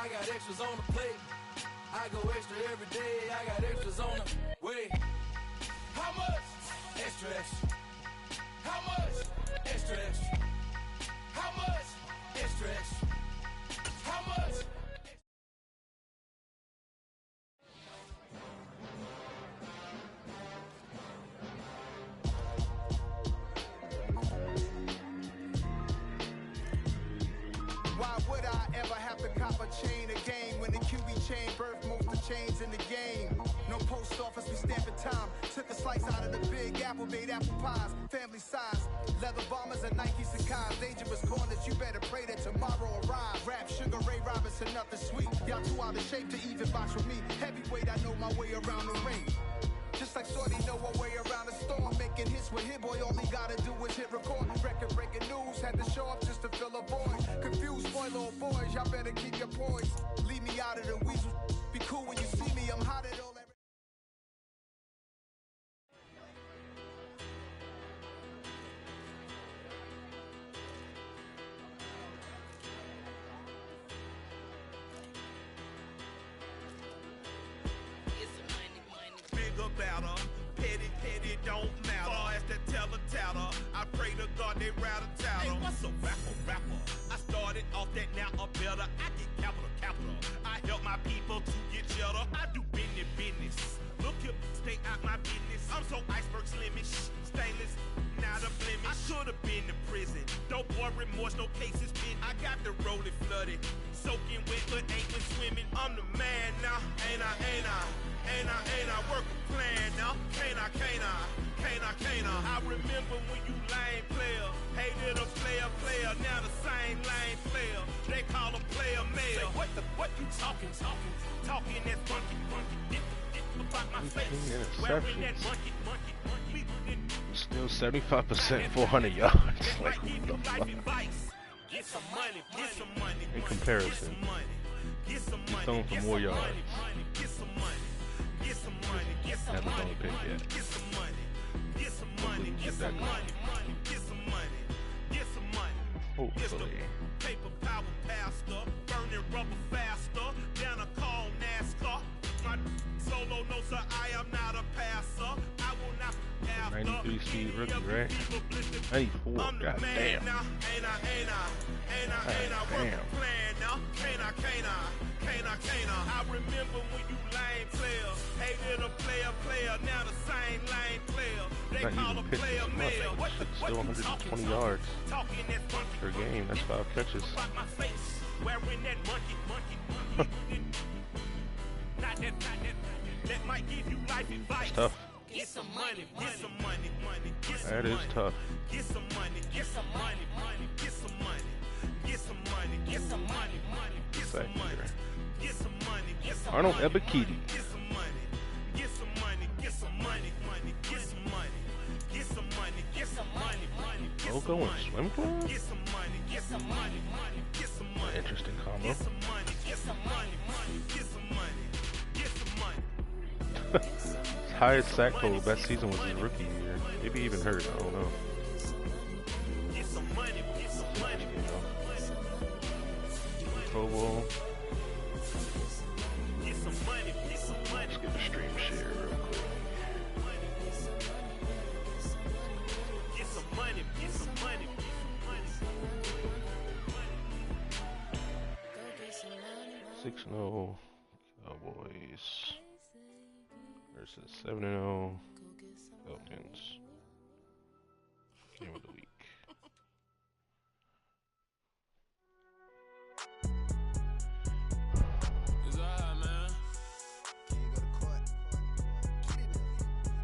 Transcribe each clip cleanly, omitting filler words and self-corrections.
I got extras on the plate. I go extra every day. I got extras on the way. How much? Extra, extra. How much? Extra, extra. How much? Extra, extra. How much? Why would I ever have to cop a chain again when the QB chain birthed most of the chains in the game? No post office, we stamping time. Took a slice out of the big apple, made apple pies, family size. Leather bombers and Nike Sacai's. Dangerous corners, you better pray that tomorrow arrives. Rap, Sugar Ray Robinson, nothing sweet. Y'all too out of shape to even box with me. Heavyweight, I know my way around the ring. Just like Shorty know her way around the storm. Making hits with Hit Boy, all he gotta do is hit record. Record breaking news, had to show up just to fill a void. Confused boy, little boys, y'all better keep your poise. Leave me out of the weasel. Be cool when you see me, I'm hot at all that. Better, petty, don't matter. Far as that teller, I pray to God they rattle tattle. Hey, what's a rapper? I started off that, now a better. I get capital. I help my people to get cheddar. I do business. Look here, stay out my business. I'm so iceberg slimish, stainless, not a blemish. I should've been in prison. Don't boy remorse, no cases been. I got the rolling flooded, soaking wet, but ain't been swimming. I'm the man now, ain't I? Work a plan now, can't I? I remember when you lame player, hated a player, now the same lame player. They call him player mail. What you talking that funky. Get about my face, wearing that monkey. Still 75%, 400 yards. Like, what the fuck? Get some money. In comparison, he's throwing for more yards. Haven't thrown a pick yet. Hopefully. Paper power pastor, burning rubber faster, down a call NASCAR. My solo no sir, I am not a passer. I will not after. 93 speed rookie, right? 94, goddamn. Ain't I remember when you lame player, hated a player, now the same lame player. They call a player mail. Still 120 yards per game. That's 5 catches. Wearing that monkey. That might give you life advice. That's tough. Get some money. That is tough. Get some money. Arnold Ebiketie. Logo and swim club? Interesting combo. His highest sack total that season was his rookie year. Maybe even hurt, I don't know. Pro Bowl. Let's get a stream share real quick. Get some money. 6-0 Cowboys versus 7-0 Falcons. Game of the week. It's alright, man.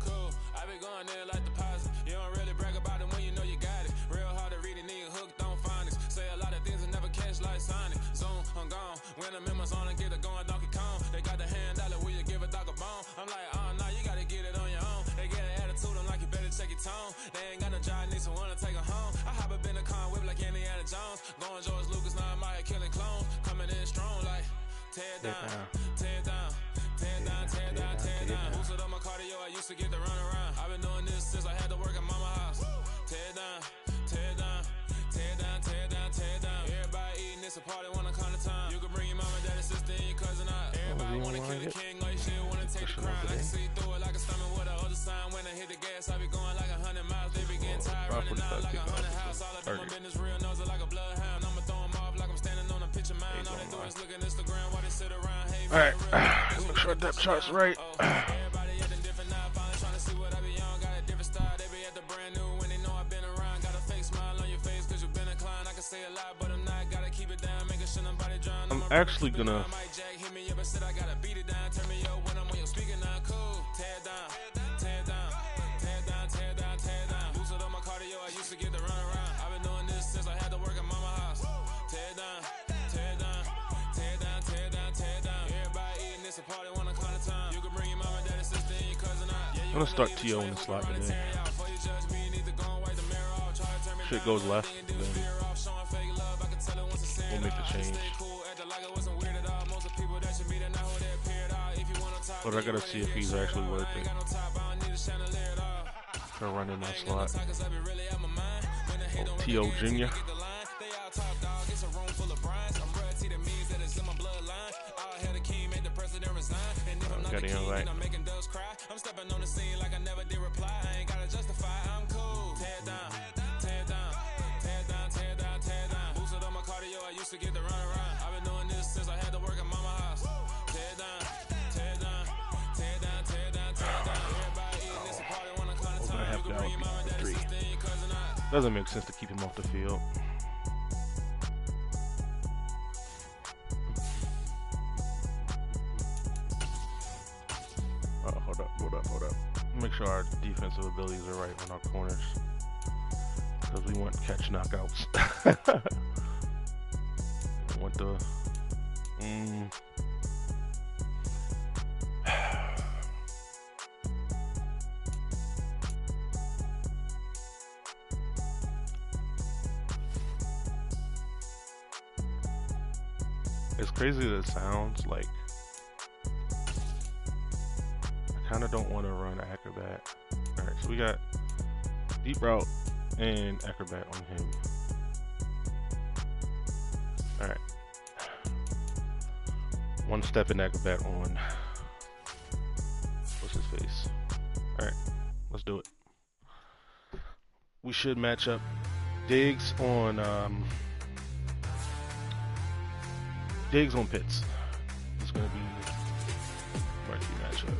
Cool. I be going there like deposit. You don't really brag about it when you know you got it. Real hard to read a nigga hooked on phonics. Say a lot of things and never catch like Sonic. Zoom, I'm gone. When I'm in my zone and get it going Donkey Kong. They got the hand dollar, will you give a dog a bone? I'm like, nah, you gotta get it on your own. They get an attitude, I'm like, you better check your tone. They ain't got no job, need someone to take her home. I hop up in the car, whip like Indiana Jones. Going George Lucas, now I'm out here killing clones. Coming in strong like, tear down. Boosted up my cardio, I used to get to run around. I've been doing this since I had to work at mama house. Tear down. Everybody eating, it's a party, wanna come to time. You can bring your mama, daddy, sister. even wanna want kill to the get king like shit, wanna take the pushing crown. up I can today. see through it like a stomach with a other sign. When I hit the gas, I be going like 100 miles. They be getting tired running out like 100 house. All I do my business real nose like a bloodhound. I'ma throw them off like I'm standing on a pitch of mine. All they do is look at Instagram while they sit around. Hey, All right, make sure our depth chart's right. everybody acting different now. Finally trying to see what I be on. Got a different style. They be at the brand new when they know I've been around. Got a fake smile on your face cause you been inclined. I can say a lot, but I'm not. Gotta keep it down, making sure nobody drown. I'm actually gonna. Hit me up and said I gotta beat it down. Turn me up when I'm on your speaker now. Cool. Tear down, tear down, tear down, tear down, tear down. Lose it on my cardio. I used to get the run around. I've been doing this since I had to work at mama house. Tear down, tear down, tear down, tear down, tear down. Everybody eating this a party one o'clock of time. You can bring your mama, daddy, sister, and your cousin out. I'm gonna start T.O. in the slot today. Shit goes left, then we'll make the change. But I gotta see if he's actually worth it for running that slot. Oh, T.O. Jr. Got it in right. I'm stepping on the scene like I never did reply. I ain't gotta justify. I'm cool. Tear down, tear down, tear down, tear down, tear down. Boosted on my cardio. I used to get the run around. I've been doing this since I had to work at mama house. Tear down, tear down, tear down, tear down, tear down. Everybody eating this a party one o'clock of time. You can bring your mama, daddy, sister, and your cousin out. Doesn't make sense to keep him off the field. Hold up. Make sure our defensive abilities are right on our corners, because we want catch knockouts. We want the As crazy as it sounds, like, I kind of don't want to run acrobat. Alright, so we got deep route and acrobat on him. Alright. One step in acrobat on what's his face. Alright, let's do it. We should match up Diggs on Pitts. It's gonna be marquee matchup.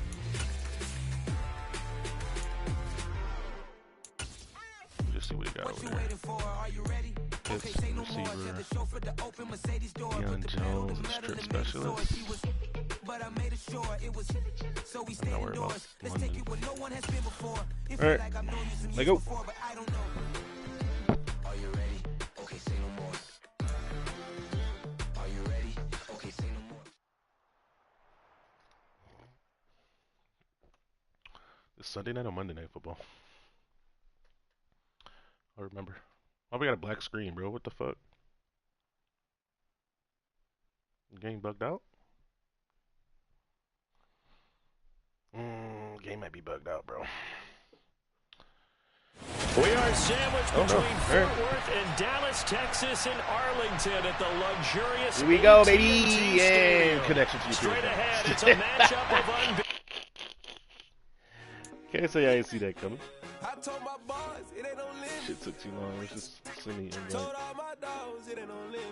Just see what he got over there. Pitts, receiver. Deion Jones, strip specialist. I'm not worried about London. Alright, let go. It's Sunday night or Monday night football? I remember. Oh, we got a black screen, bro. What the fuck? Game bugged out? Game might be bugged out, bro. We are sandwiched between Fort Worth and Dallas, Texas, and Arlington at the luxurious. Here we go, baby! And connection to you. Straight ahead, it's a matchup of unbeaten. Can't say I didn't see that coming. I told my boys, it ain't no limit. Shit took too long. Let's just send me in. Told all my dogs, it ain't no limit.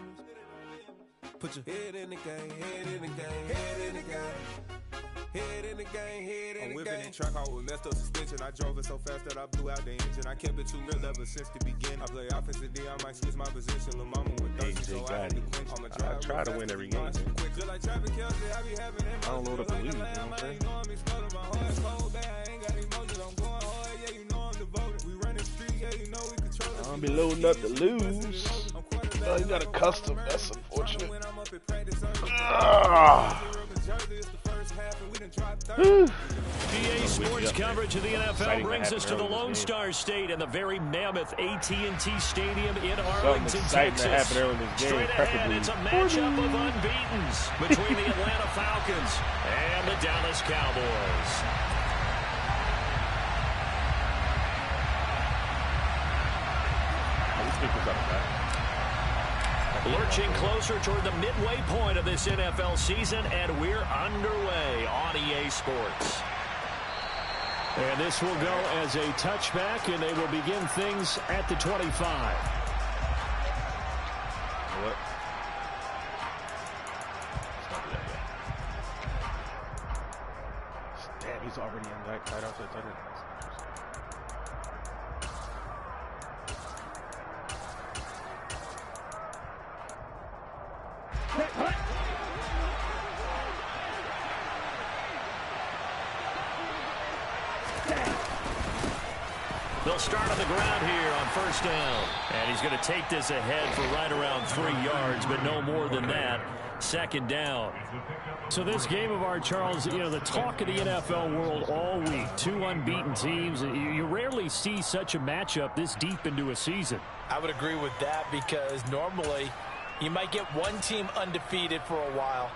Put your head in the game, head in the game, head in the game. Head in the game, head in the game. I'm whipping in track out with messed up suspension. I drove it so fast that I blew out the engine. I kept it too real ever since the beginning. I play offensive D, I might switch my position. Lil' mama went thirsty, so I had to quench. I try to win every game, man. I don't load up and lose, you know what I'm saying? I don't be loading up to lose. Oh, you got a custom. That's unfortunate. PA Sports coverage of the NFL brings us to the Lone Star State and the very mammoth AT&T Stadium in Arlington, Texas. Straight ahead, it's a matchup of unbeatens between the Atlanta Falcons and the Dallas Cowboys. Lurching closer toward the midway point of this NFL season, and we're underway on EA Sports. And this will go as a touchback, and they will begin things at the 25. What? Damn, he's already in that tight outside tight end. They'll start on the ground here on first down. And he's going to take this ahead for right around 3 yards, but no more than that. Second down. So this game of ours, Charles, you know, the talk of the NFL world all week. 2 unbeaten teams. You rarely see such a matchup this deep into a season. I would agree with that because normally you might get one team undefeated for a while,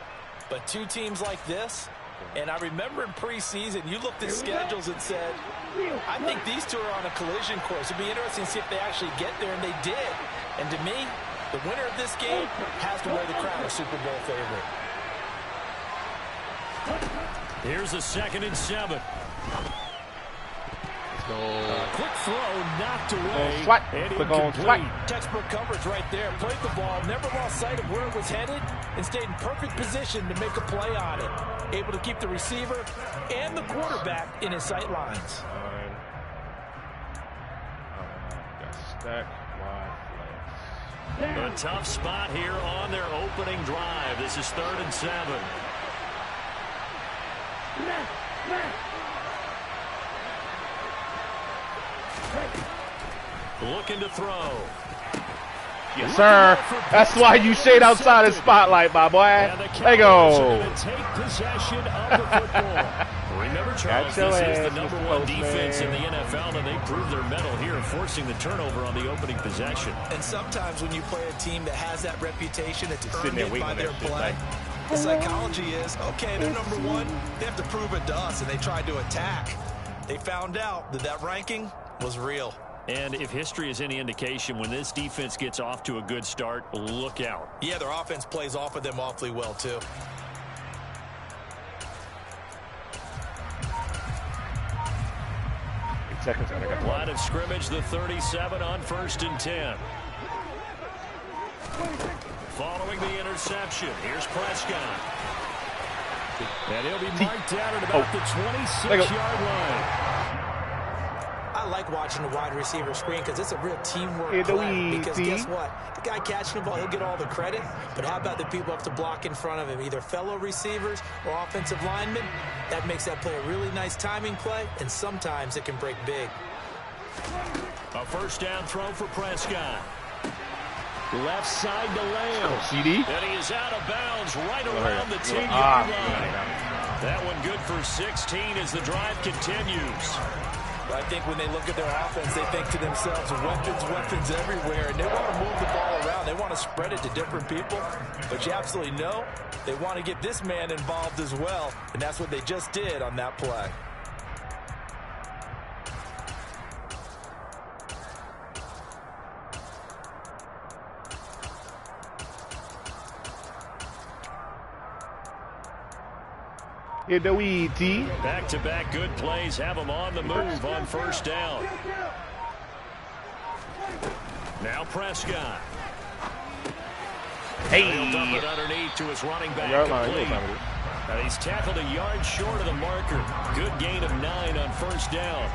but 2 teams like this, and I remember in preseason you looked at schedules and said, I think these 2 are on a collision course. It'd be interesting to see if they actually get there, and they did. And to me, the winner of this game has to wear the crown of Super Bowl favorite. Here's a 2nd and 7. Quick throw, knocked away. Click on swipe. Textbook coverage right there. Played the ball, never lost sight of where it was headed, and stayed in perfect position to make a play on it. Able to keep the receiver and the quarterback in his sight lines. A tough spot here on their opening drive. This is 3rd and 7. Looking to throw. Yes, sir. That's why you shade outside the spotlight, my boy. There you go. Take possession of the football. Remember, Charles, this is the #1 defense in the NFL, and they prove their mettle here, forcing the turnover on the opening possession. And sometimes when you play a team that has that reputation, it's earned it by their play. Like, the psychology is, okay, they're #1. They have to prove it to us, and they tried to attack. They found out that that ranking was real. And if history is any indication, when this defense gets off to a good start, look out. Yeah, their offense plays off of them awfully well, too. Line of scrimmage, the 37 on 1st and 10. Following the interception, here's Prescott. And he'll be marked down at about the 26-yard line. I like watching the wide receiver screen because it's a real teamwork play. Because guess what? The guy catching the ball, he'll get all the credit. But how about the people up to block in front of him, either fellow receivers or offensive linemen? That makes that play a really nice timing play, and sometimes it can break big. A first down throw for Prescott. Left side to Lamb. CD. And he is out of bounds right around the 10-yard line. That one good for 16 as the drive continues. I think when they look at their offense, they think to themselves, weapons everywhere, and they want to move the ball around. They want to spread it to different people, but you absolutely know they want to get this man involved as well, and that's what they just did on that play. Back-to-back good plays have them on the move on first down. Now Prescott. He'll dump it underneath to his running back. And he's tackled a yard short of the marker. Good gain of 9 on first down.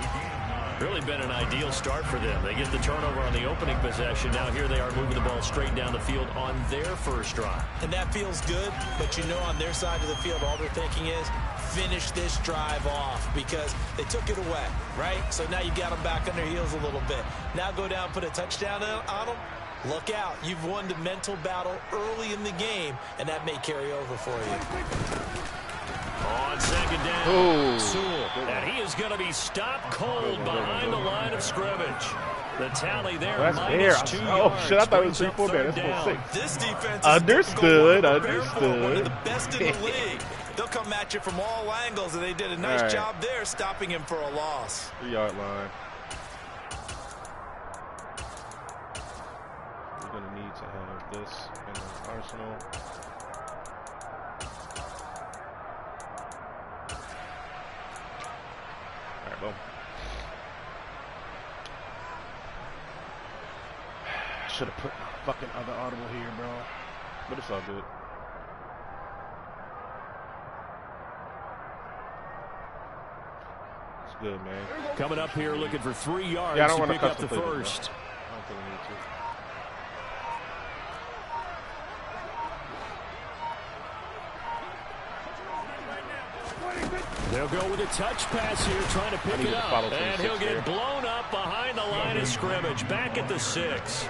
Really been an ideal start for them. They get the turnover on the opening possession. Now here they are moving the ball straight down the field on their first drive. And that feels good, but you know on their side of the field all they're thinking is finish this drive off because they took it away, right? So now you got them back on their heels a little bit. Now go down, put a touchdown on them. Look out. You've won the mental battle early in the game, and that may carry over for you. On second down, Sewell, and he is going to be stopped cold behind the line of scrimmage. The tally there, -2 yards. Shit, I thought it was 3-4 man. That's 4-6. This defense Understood. one of the best in the league. They'll come at you from all angles, and they did a nice job there stopping him for a loss. 3-yard line. We're going to need to have this in the arsenal. Alright, boom. Should have put my fucking other audible here, bro. But it's all good. It's good, man. Coming up here looking for 3 yards I don't to want pick up the first. I don't think we need to. They'll go with a touch pass here, trying to pick it up. And he'll get blown up behind the line of scrimmage, back at the 6.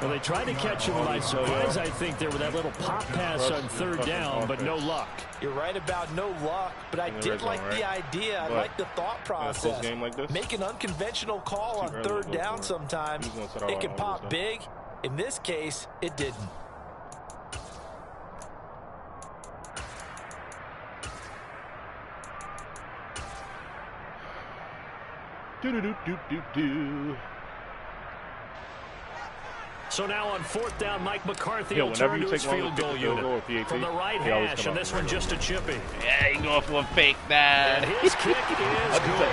Well, they tried to catch him by surprise, I think, there with that little pop pass on 3rd down, but no luck. You're right about no luck, but I did like the idea. I like the thought process. Make an unconventional call on 3rd down sometimes. It can pop big. In this case, it didn't. Do. So now on 4th down, Mike McCarthy will turn to his field goal unit from the right hash, and this one just a chippy. Yeah, you go for a fake that. And his kick is good.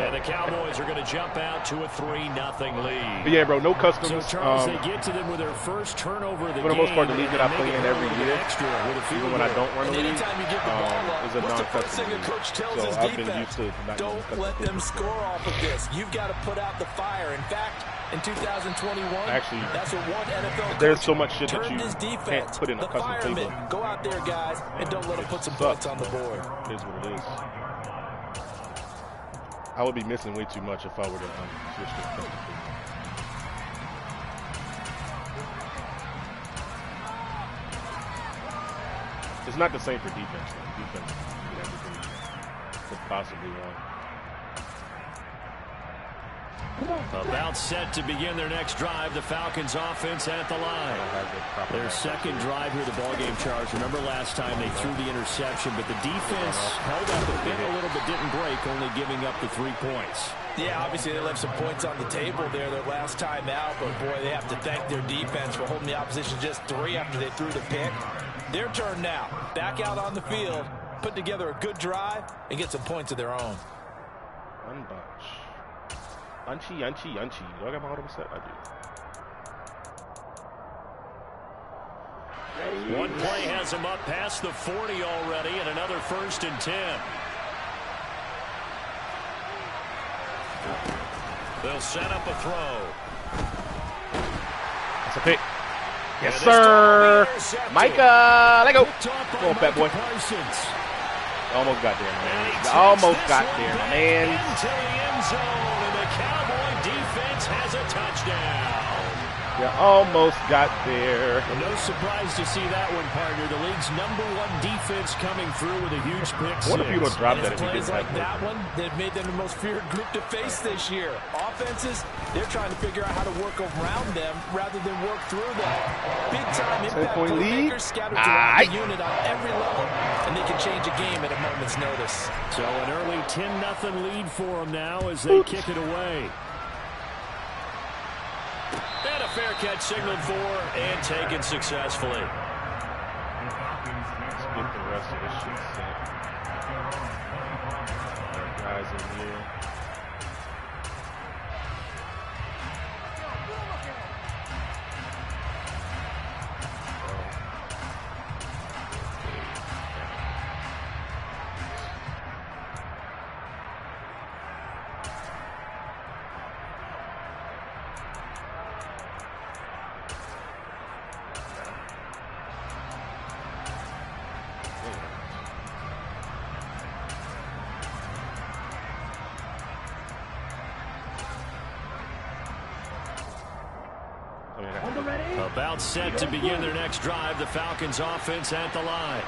And the Cowboys are going to jump out to a 3-0 lead. But yeah, bro, no customs. So Charles, they get to them with their first turnover of the game. For the most part, the league that I play in every year, even when I don't run the league, anytime you give the ball up, is a what's the first thing a non-custom coach tells league. his So I've been defense? used to not Don't let them score off of this. You've got to put out the fire. In fact, in 2021, actually, that's what one NFL there's so much shit that you his defense, can't put in a custom playbook. Go out there, guys, and don't let them put some points on the board. It is what it is. I would be missing way too much if I were to switch to custom playbook. It's not the same for defense. Defense, you get everything you could possibly want. About set to begin their next drive. The Falcons offense at the line. Their second drive here, the ballgame, Charles. Remember last time they threw the interception, but the defense held up a bit, a little bit, didn't break, only giving up the 3 points. Yeah, obviously they left some points on the table there their last time out, but boy, they have to thank their defense for holding the opposition just 3 after they threw the pick. Their turn now. Back out on the field, put together a good drive, and get some points of their own. Unbunch. Unchy. Do I got my auto set? I do. One play has him up past the 40 already, and another 1st and 10. They'll set up a throw. That's a pick. Yes, sir. Micah, let go. Come on, fat boy. Almost got there, man. Almost got there, my man. Into the end zone, and the Cowboy defense has a touchdown. You almost got there. Well, no surprise to see that one, partner. The league's #1 defense coming through with a huge pick six. What if you would drop that if you plays didn't like have that one that made them the most feared group to face this year. Offenses, they're trying to figure out how to work around them rather than work through them. Big-time impact playmakers scattered throughout the unit on every level, and they can change a game at a moment's notice. So an early 10-0 lead for them now as they kick it away. And a fair catch signaled for and taken successfully. Let's get the rest of this shit set. Guys in here. About set to begin their next drive, the Falcons offense at the line.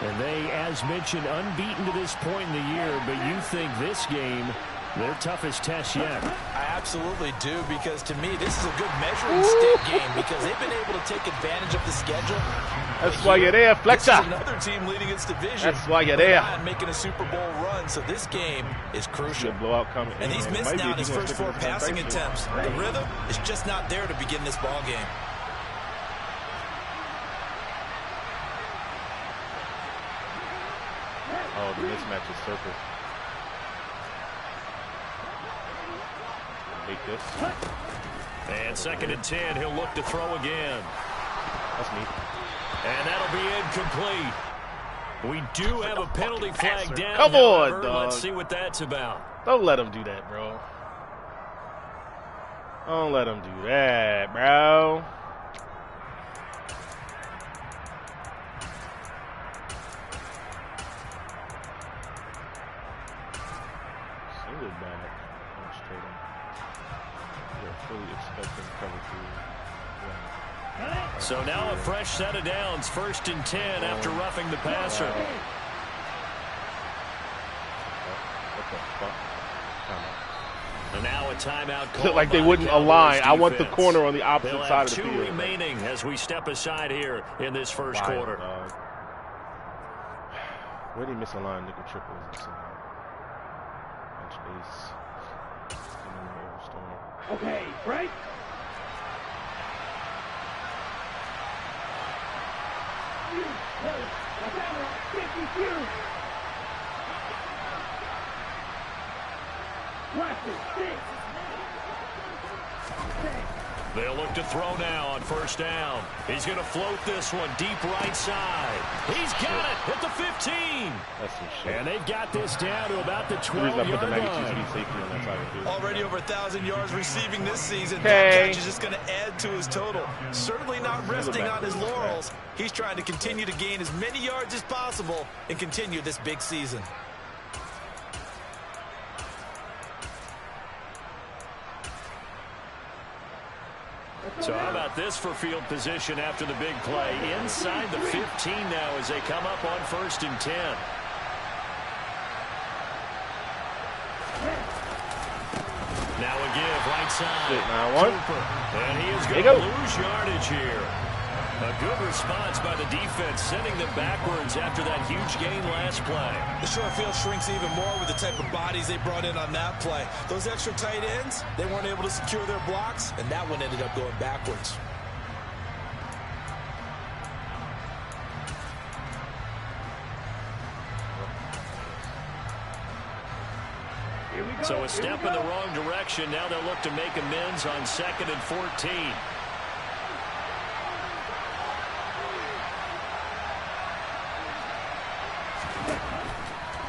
And they, as mentioned, unbeaten to this point in the year, but you think this game, their toughest test yet? I absolutely do, because to me, this is a good measuring stick game because they've been able to take advantage of the schedule. That's why you're there, Fletcher. This is another team leading its division. That's why you're there. Making a Super Bowl run, so this game is crucial. Blowout coming. And he's missed now his first 4 passing attempts. The rhythm is just not there to begin this ball game. Oh, the mismatch is circle. Make this. And 2nd and 10, he'll look to throw again. That's me. And that'll be incomplete. We do have a penalty flag down. Come on, dog. Let's see what that's about. Don't let him do that, bro. Don't let him do that, bro. Single back. They're fully expecting cover 3. Yeah. So now a fresh set of downs. 1st and 10 after roughing the passer. What the fuck? And now a timeout call. Like they wouldn't align. I want the corner on the opposite side of the field. 2 remaining as we step aside here in this first quarter. Where did he misalign nickel triple? Bench ace. Okay, break. They'll look to throw now on 1st down. He's going to float this one deep right side. He's got it at the 15. That's some shit. And they've got this down to about the 12-yard line. Already over 1,000 yards receiving this season. That catch is just going to add to his total. Certainly not resting on his laurels. He's trying to continue to gain as many yards as possible and continue this big season. So how about this for field position after the big play? Inside the 15 now as they come up on 1st and 10. Now a give right side. And he is going to lose yardage here. A good response by the defense, sending them backwards after that huge gain last play. The short field shrinks even more with the type of bodies they brought in on that play. Those extra tight ends, they weren't able to secure their blocks, and that one ended up going backwards. So a step in the wrong direction. Now they'll look to make amends on 2nd and 14.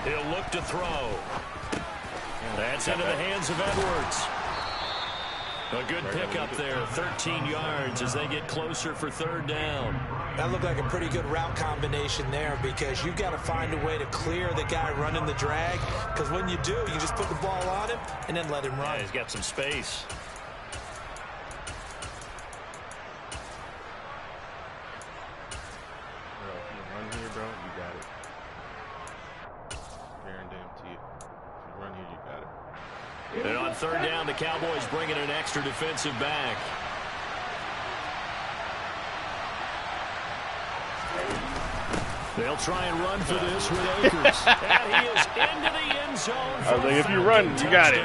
He'll look to throw. That's into the hands of Edwards. A good pickup there, 13 yards as they get closer for 3rd down. That looked like a pretty good route combination there because you've got to find a way to clear the guy running the drag, because when you do, you just put the ball on him and then let him run. Yeah, he's got some space. Bro, if you run here, bro, you got it. Guarantee you. If you run here, you got it. And on 3rd down, the Cowboys bringing an extra defensive back. They'll try and run for this with Akers. And he is into the end zone. I was like, if you run, you got it.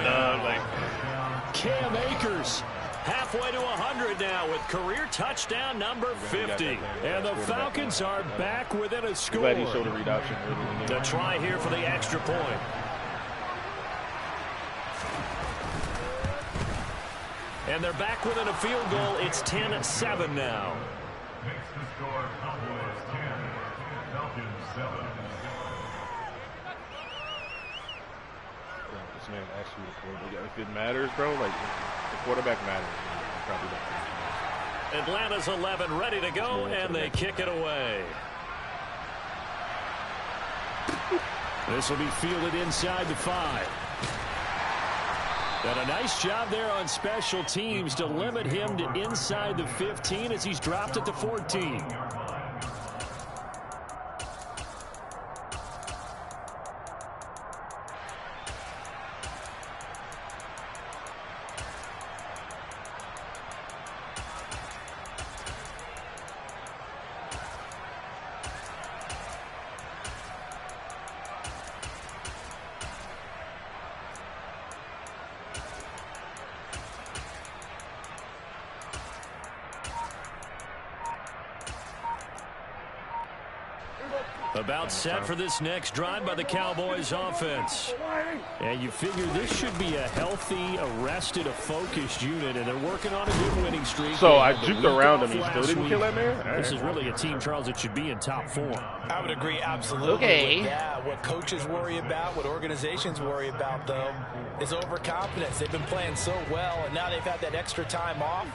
Cam Akers halfway to 100 now with career touchdown number 50. And the Falcons are back within a score. Glad he showed a read option. The try here for the extra point. And they're back within a field goal. It's 10-7 now. Makes the score Cowboys 10, Falcons 7. This man actually the quarterback. If it matters, bro, like the quarterback matters. Probably don't. Atlanta's 11 ready to go, and they kick it away. This will be fielded inside the 5. And a nice job there on special teams to limit him to inside the 15 as he's dropped at the 14. About set for this next drive by the Cowboys offense. And you figure this should be a healthy, arrested, a focused unit, and they're working on a good winning streak. So I juked around him. He still didn't kill that man? Right. This is really a team, Charles, that should be in top form. I would agree absolutely with that. What coaches worry about, what organizations worry about, though, is overconfidence. They've been playing so well, and now they've had that extra time off.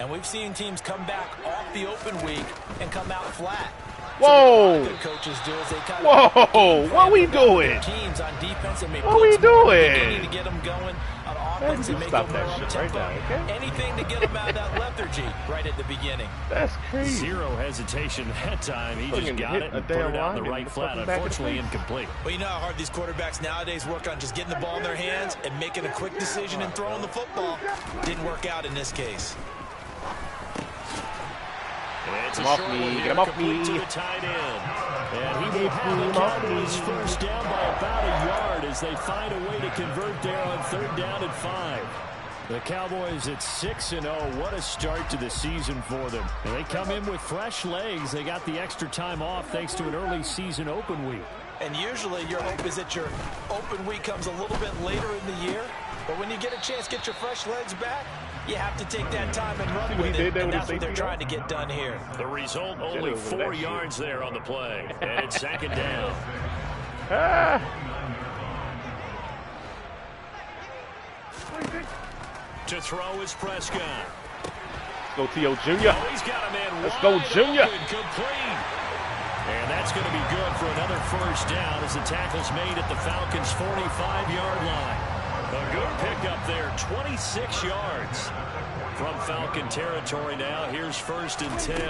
And we've seen teams come back off the open week and come out flat. Whoa! So what coaches do is they kind of what we doing? Teams on defense and what we doing? To get them going on offense and make them more up-tempo. Anything to get them out of that lethargy right at the beginning. That's crazy. Zero hesitation that time. He just got it and put it out in the right flat. Unfortunately, incomplete. Well, you know how hard these quarterbacks nowadays work on just getting the ball in their hands and making a quick decision and throwing the football. Didn't work out in this case. It's a short one here, complete to the tight end. And he will have the Cowboys first down by about a yard as they find a way to convert there on 3rd down and 5. The Cowboys at 6-0. What a start to the season for them. And they come in with fresh legs. They got the extra time off thanks to an early season open week. And usually your hope is that your open week comes a little bit later in the year. But when you get a chance to get your fresh legs back, you have to take that time and run with it, and that's what they're trying to get done here. The result, only 4 yards there on the play, and it's 2nd down. To throw is Prescott. Go T.O. Jr. Oh, he's got a man. Let's go, Jr. Complete. And that's going to be good for another first down as the tackle's made at the Falcons' 45-yard line. A good pickup there, 26 yards from Falcon territory now. Here's 1st and 10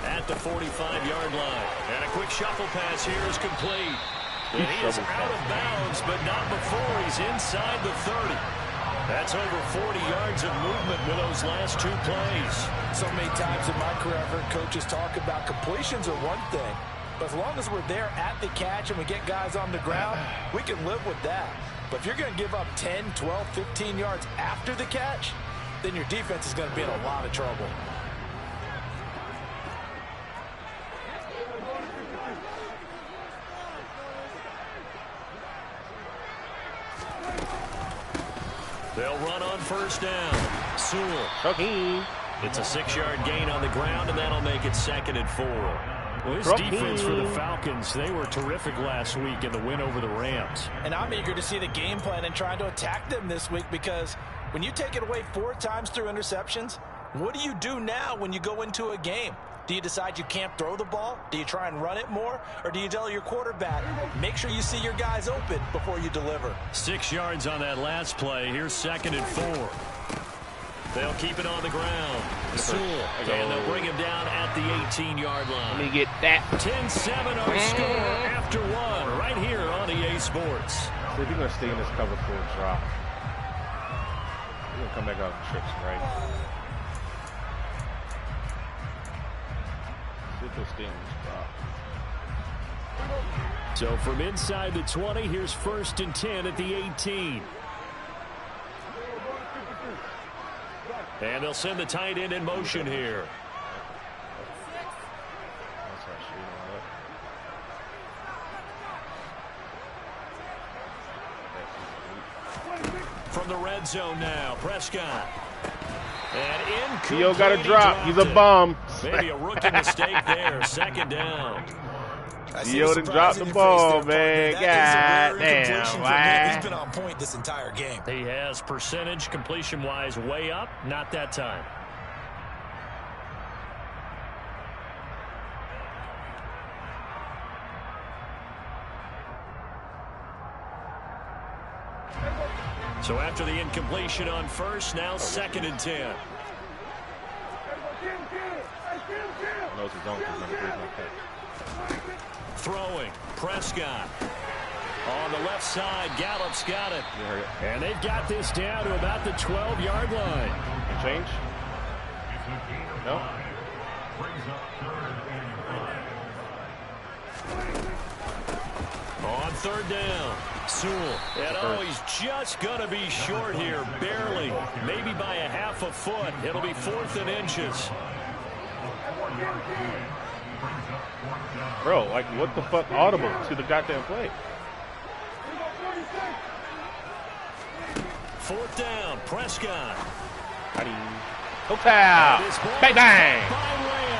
at the 45-yard line. And a quick shuffle pass here is complete. And he is out of bounds, but not before he's inside the 30. That's over 40 yards of movement with those last 2 plays. So many times in my career, I've heard coaches talk about completions are one thing. But as long as we're there at the catch and we get guys on the ground, we can live with that. But if you're going to give up 10, 12, 15 yards after the catch, then your defense is going to be in a lot of trouble. They'll run on 1st down. Sewell. Okay. It's a 6-yard gain on the ground, and that'll make it 2nd and 4. Well, this defense for the Falcons, they were terrific last week in the win over the Rams. And I'm eager to see the game plan and trying to attack them this week, because when you take it away 4 times through interceptions, what do you do now when you go into a game? Do you decide you can't throw the ball? Do you try and run it more? Or do you tell your quarterback, make sure you see your guys open before you deliver? 6 yards on that last play. Here's 2nd and 4. They'll keep it on the ground. Sewell, and they'll bring him down at the 18-yard line. Let me get that. 10-7 our score after 1 right here on EA Sports. So if you're going to stay in this cover for a drop, you're going to come back out and trips, right? See if they'll stay in this drop. So from inside the 20, here's 1st and 10 at the 18. And they'll send the tight end in motion here. From the red zone now, Prescott. And incomplete. Theo got a drop. He's a bum. Maybe a rookie mistake there. 2nd down. Theo done dropped the ball, man. God damn, man. He's been on point this entire game. He has, percentage completion-wise way up. Not that time. So after the incompletion on 1st, now 2nd and 10. Throwing, Prescott. On the left side, Gallup's got it. And they've got this down to about the 12-yard line. Change? No? On 3rd down, Sewell. And he's just going to be short here, barely. Maybe by a ½ foot. It'll be 4th and inches. Bro, like, what the fuck audible to the goddamn play? 4th down, Prescott. Hotel. Bang, bang.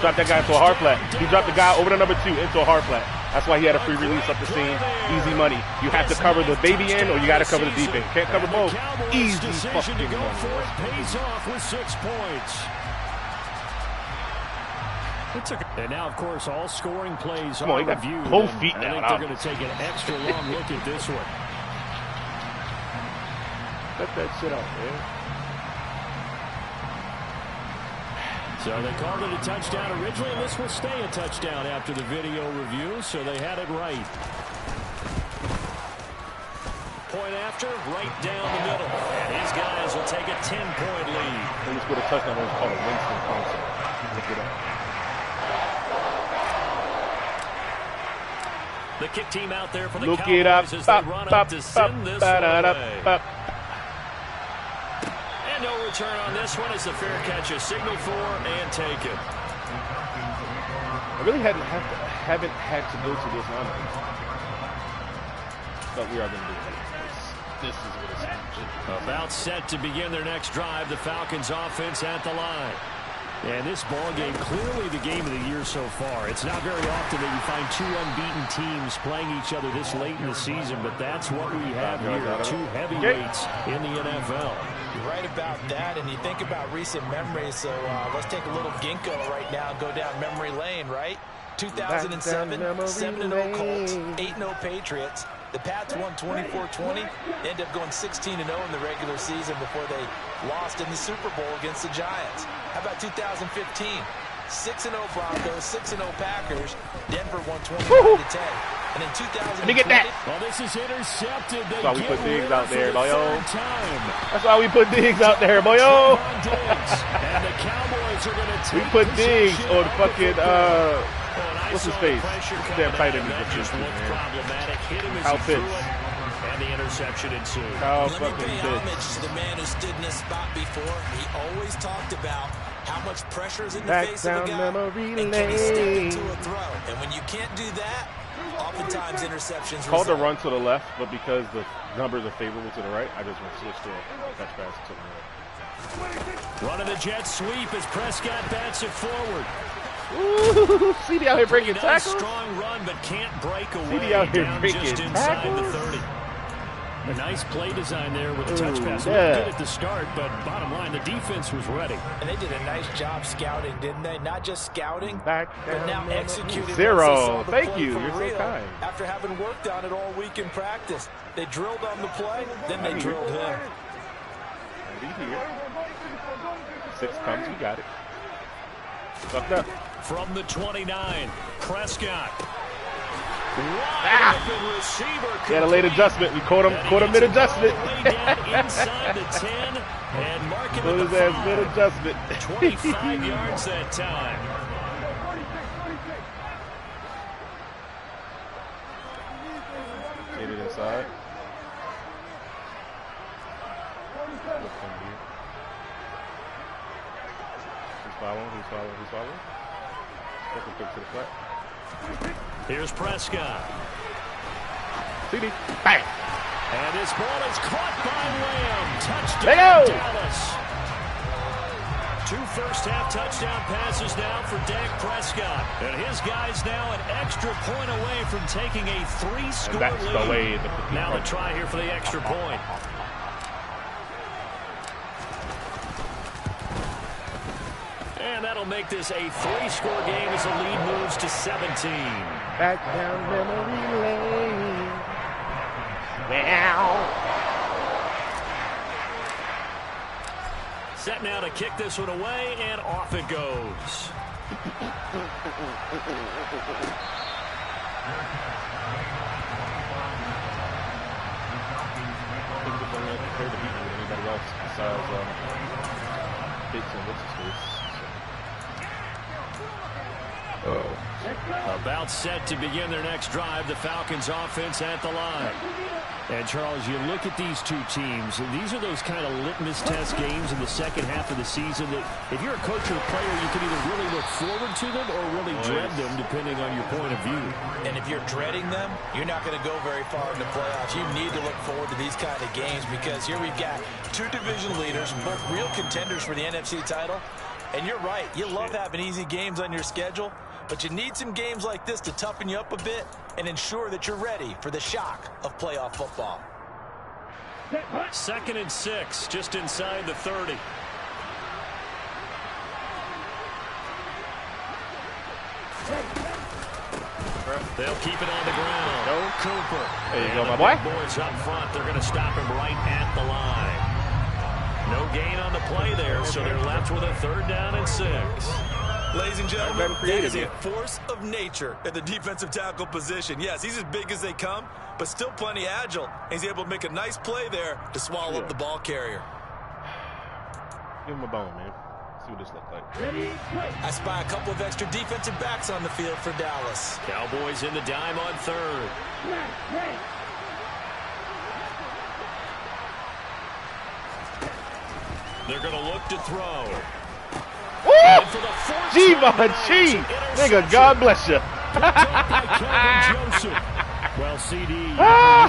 Dropped that guy into a hard flat. He dropped the guy over the number 2 into a hard flat. That's why he had a free release up the seam. Easy money. You have to cover the baby end or you got to cover the deep end. Can't cover both. Easy fucking money. Pays off with 6 points. And now, of course, all scoring plays are reviewed. Both feet down. I think they're going to take an extra long look at this one. Let that shit out, man. So they called it a touchdown originally, and this will stay a touchdown after the video review, so they had it right. Point after, right down the middle. And his guys will take a 10-point lead. They just put a touchdown on called a Winston concept. Look it up. The kick team out there for the Look Cowboys it up. as they run up to send this one away. And no return on this one as the fair catch is signaled for and taken. I really haven't had to go to this honestly. But we are going to do it. This is what it's legit. About set to begin their next drive, the Falcons offense at the line. And this ball game, clearly the game of the year so far. It's not very often that you find 2 unbeaten teams playing each other this late in the season, but that's what we have here, 2 heavyweights in the NFL. You're right about that, and you think about recent memories, so let's take a little ginkgo right now and go down memory lane, right? 2007, 7-0 Colts, 8-0 Patriots. The Pats won 24-20, ended up going 16-0 in the regular season before they lost in the Super Bowl against the Giants. How about 2015? 6-0 Broncos, 6-0 Packers. Denver won 29-10. And in 2020, let me get that. Well, this is intercepted. That's why we put Diggs out there, boyo. That's why we put Diggs out there, boyo. And the Cowboys are going to take we put Diggs on fucking what's his face? Damn tight end is just problematic. Hit him as How he threw fits. it, and the interception ensued. Let me pay homage to the man who stood in this spot before. He always talked about how much pressure is in the face of a guy, and can he step into a throw. And when you can't do that, oftentimes interceptions called the result. run to the left, but because the numbers are favorable to the right, I just went switch to a touch pass to the right. Running the jet sweep as Prescott bats it forward. Ooh, CD out here breaking Nice tackles. strong run, but can't break away. CD out here Down breaking just inside tackles. the 30. A nice play design there with the touch pass. Yeah. Good at the start, but bottom line, the defense was ready. And they did a nice job scouting, didn't they? Not just scouting, Back but now down, executing. Zero. Thank you. You're so kind. After having worked on it all week in practice, they drilled on the play, then they drilled him. Here. 6 comes, you got it. Fucked up. From the 29, Prescott. He had a late adjustment. We caught him mid-adjustment. Inside the 10 and marking Caught his ass mid-adjustment. 25 yards that time. Get it inside. Who's following? Second pick to the flat. Here's Prescott. CD. Bang. And his ball is caught by Lamb. Touchdown, There you go. Dallas. 2 first-half touchdown passes now for Dak Prescott. And his guys now an extra point away from taking a 3-score That's lead. the way Now the try here for the extra point. And that'll make this a 3-score game as the lead moves to 17. Back down memory lane. Wow. Set now to kick this one away, and off it goes. Anybody else besides Bates and what's his face? About set to begin their next drive, the Falcons offense at the line. And, Charles, you look at these two teams, and these are those kind of litmus test games in the second half of the season that if you're a coach or a player, you can either really look forward to them or really dread them, depending on your point of view. And if you're dreading them, you're not going to go very far in the playoffs. You need to look forward to these kind of games because here we've got two division leaders, both real contenders for the NFC title. And you're right, you love having easy games on your schedule, but you need some games like this to toughen you up a bit and ensure that you're ready for the shock of playoff football. 2nd and 6, just inside the 30. They'll keep it on the ground. Go Cooper. There you go, my boy. Boys up front, they're going to stop him right at the line. No gain on the play there, so they're left with a 3rd down and 6. Ladies and gentlemen, that is a force of nature at the defensive tackle position. Yes, he's as big as they come, but still plenty agile. He's able to make a nice play there to swallow up the ball carrier. Give him a bone, man. See what this looks like. I spy a couple of extra defensive backs on the field for Dallas. Cowboys in the dime on 3rd. They're going to look to throw. G-Von-G! Nigga, God bless you. Well, CD, you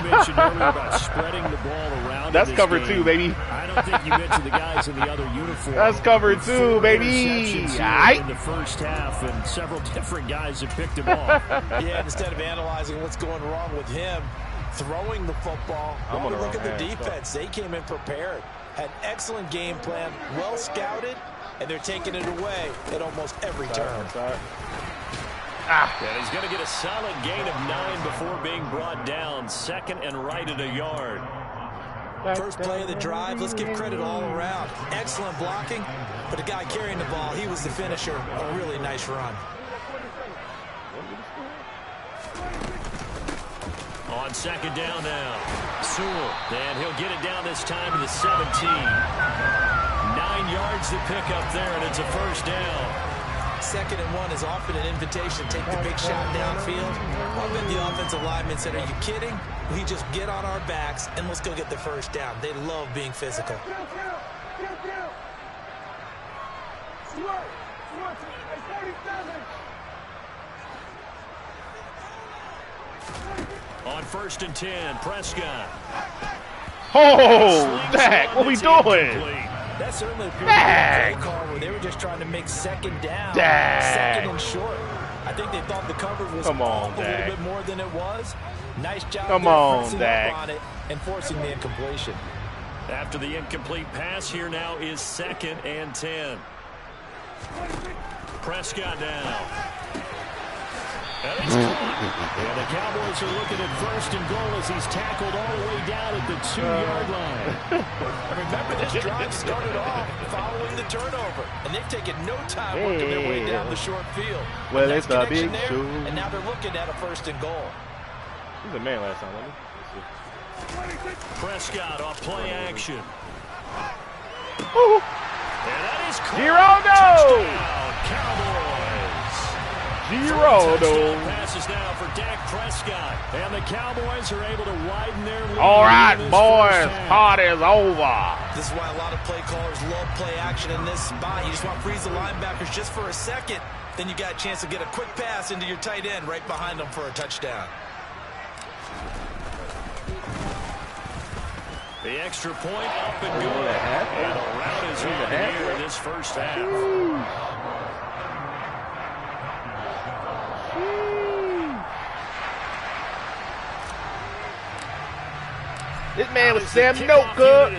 mentioned earlier about spreading the ball around. That's cover game. 2, baby. I don't think you mentioned the guys in the other uniform. That's cover 2, baby. In the first half, and several different guys have picked him off. Yeah, instead of analyzing what's going wrong with him, throwing the football, look at the defense. They came in prepared. Had an excellent game plan, well scouted, and they're taking it away at almost every turn. And he's going to get a solid gain of 9 before being brought down. 2nd and right at a yard. First play of the drive, let's give credit all around. Excellent blocking, but the guy carrying the ball, he was the finisher. A really nice run. On 2nd down now, Sewell, and he'll get it down this time to the 17. 9 yards to pick up there, and it's a 1st down. 2nd and 1 is often an invitation to take the big shot downfield. I bet the offensive lineman said, are you kidding? We just get on our backs, and let's go get the 1st down. They love being physical. On 1st and 10, Prescott. Oh, Dak, what we doing? That certainly appeared to be a play call where they were just trying to make 2nd down, 2nd and short. I think they thought the coverage was off a little bit more than it was. Nice job pressing up on it and forcing the incompletion. After the incomplete pass, here now is 2nd and 10. Prescott now. And it's caught. And the Cowboys are looking at 1st and goal as he's tackled all the way down at the 2-yard line. Remember, this drive started off following the turnover, and they've taken no time working their way down the short field. Well, it's a big show. And now they're looking at a 1st and goal. He was a man last time, wasn't he? Prescott off play action. Ooh. And that is Giraldo! Cowboys. Giraldo. Passes now for Dak Prescott. And the Cowboys are able to widen their lead. All right, boys. Party's over. This is why a lot of play callers love play action in this spot. You just want to freeze the linebackers just for a second. Then you got a chance to get a quick pass into your tight end right behind them for a touchdown. The extra point up and good. And a rout is over here in this first half. This man was Sam Noka.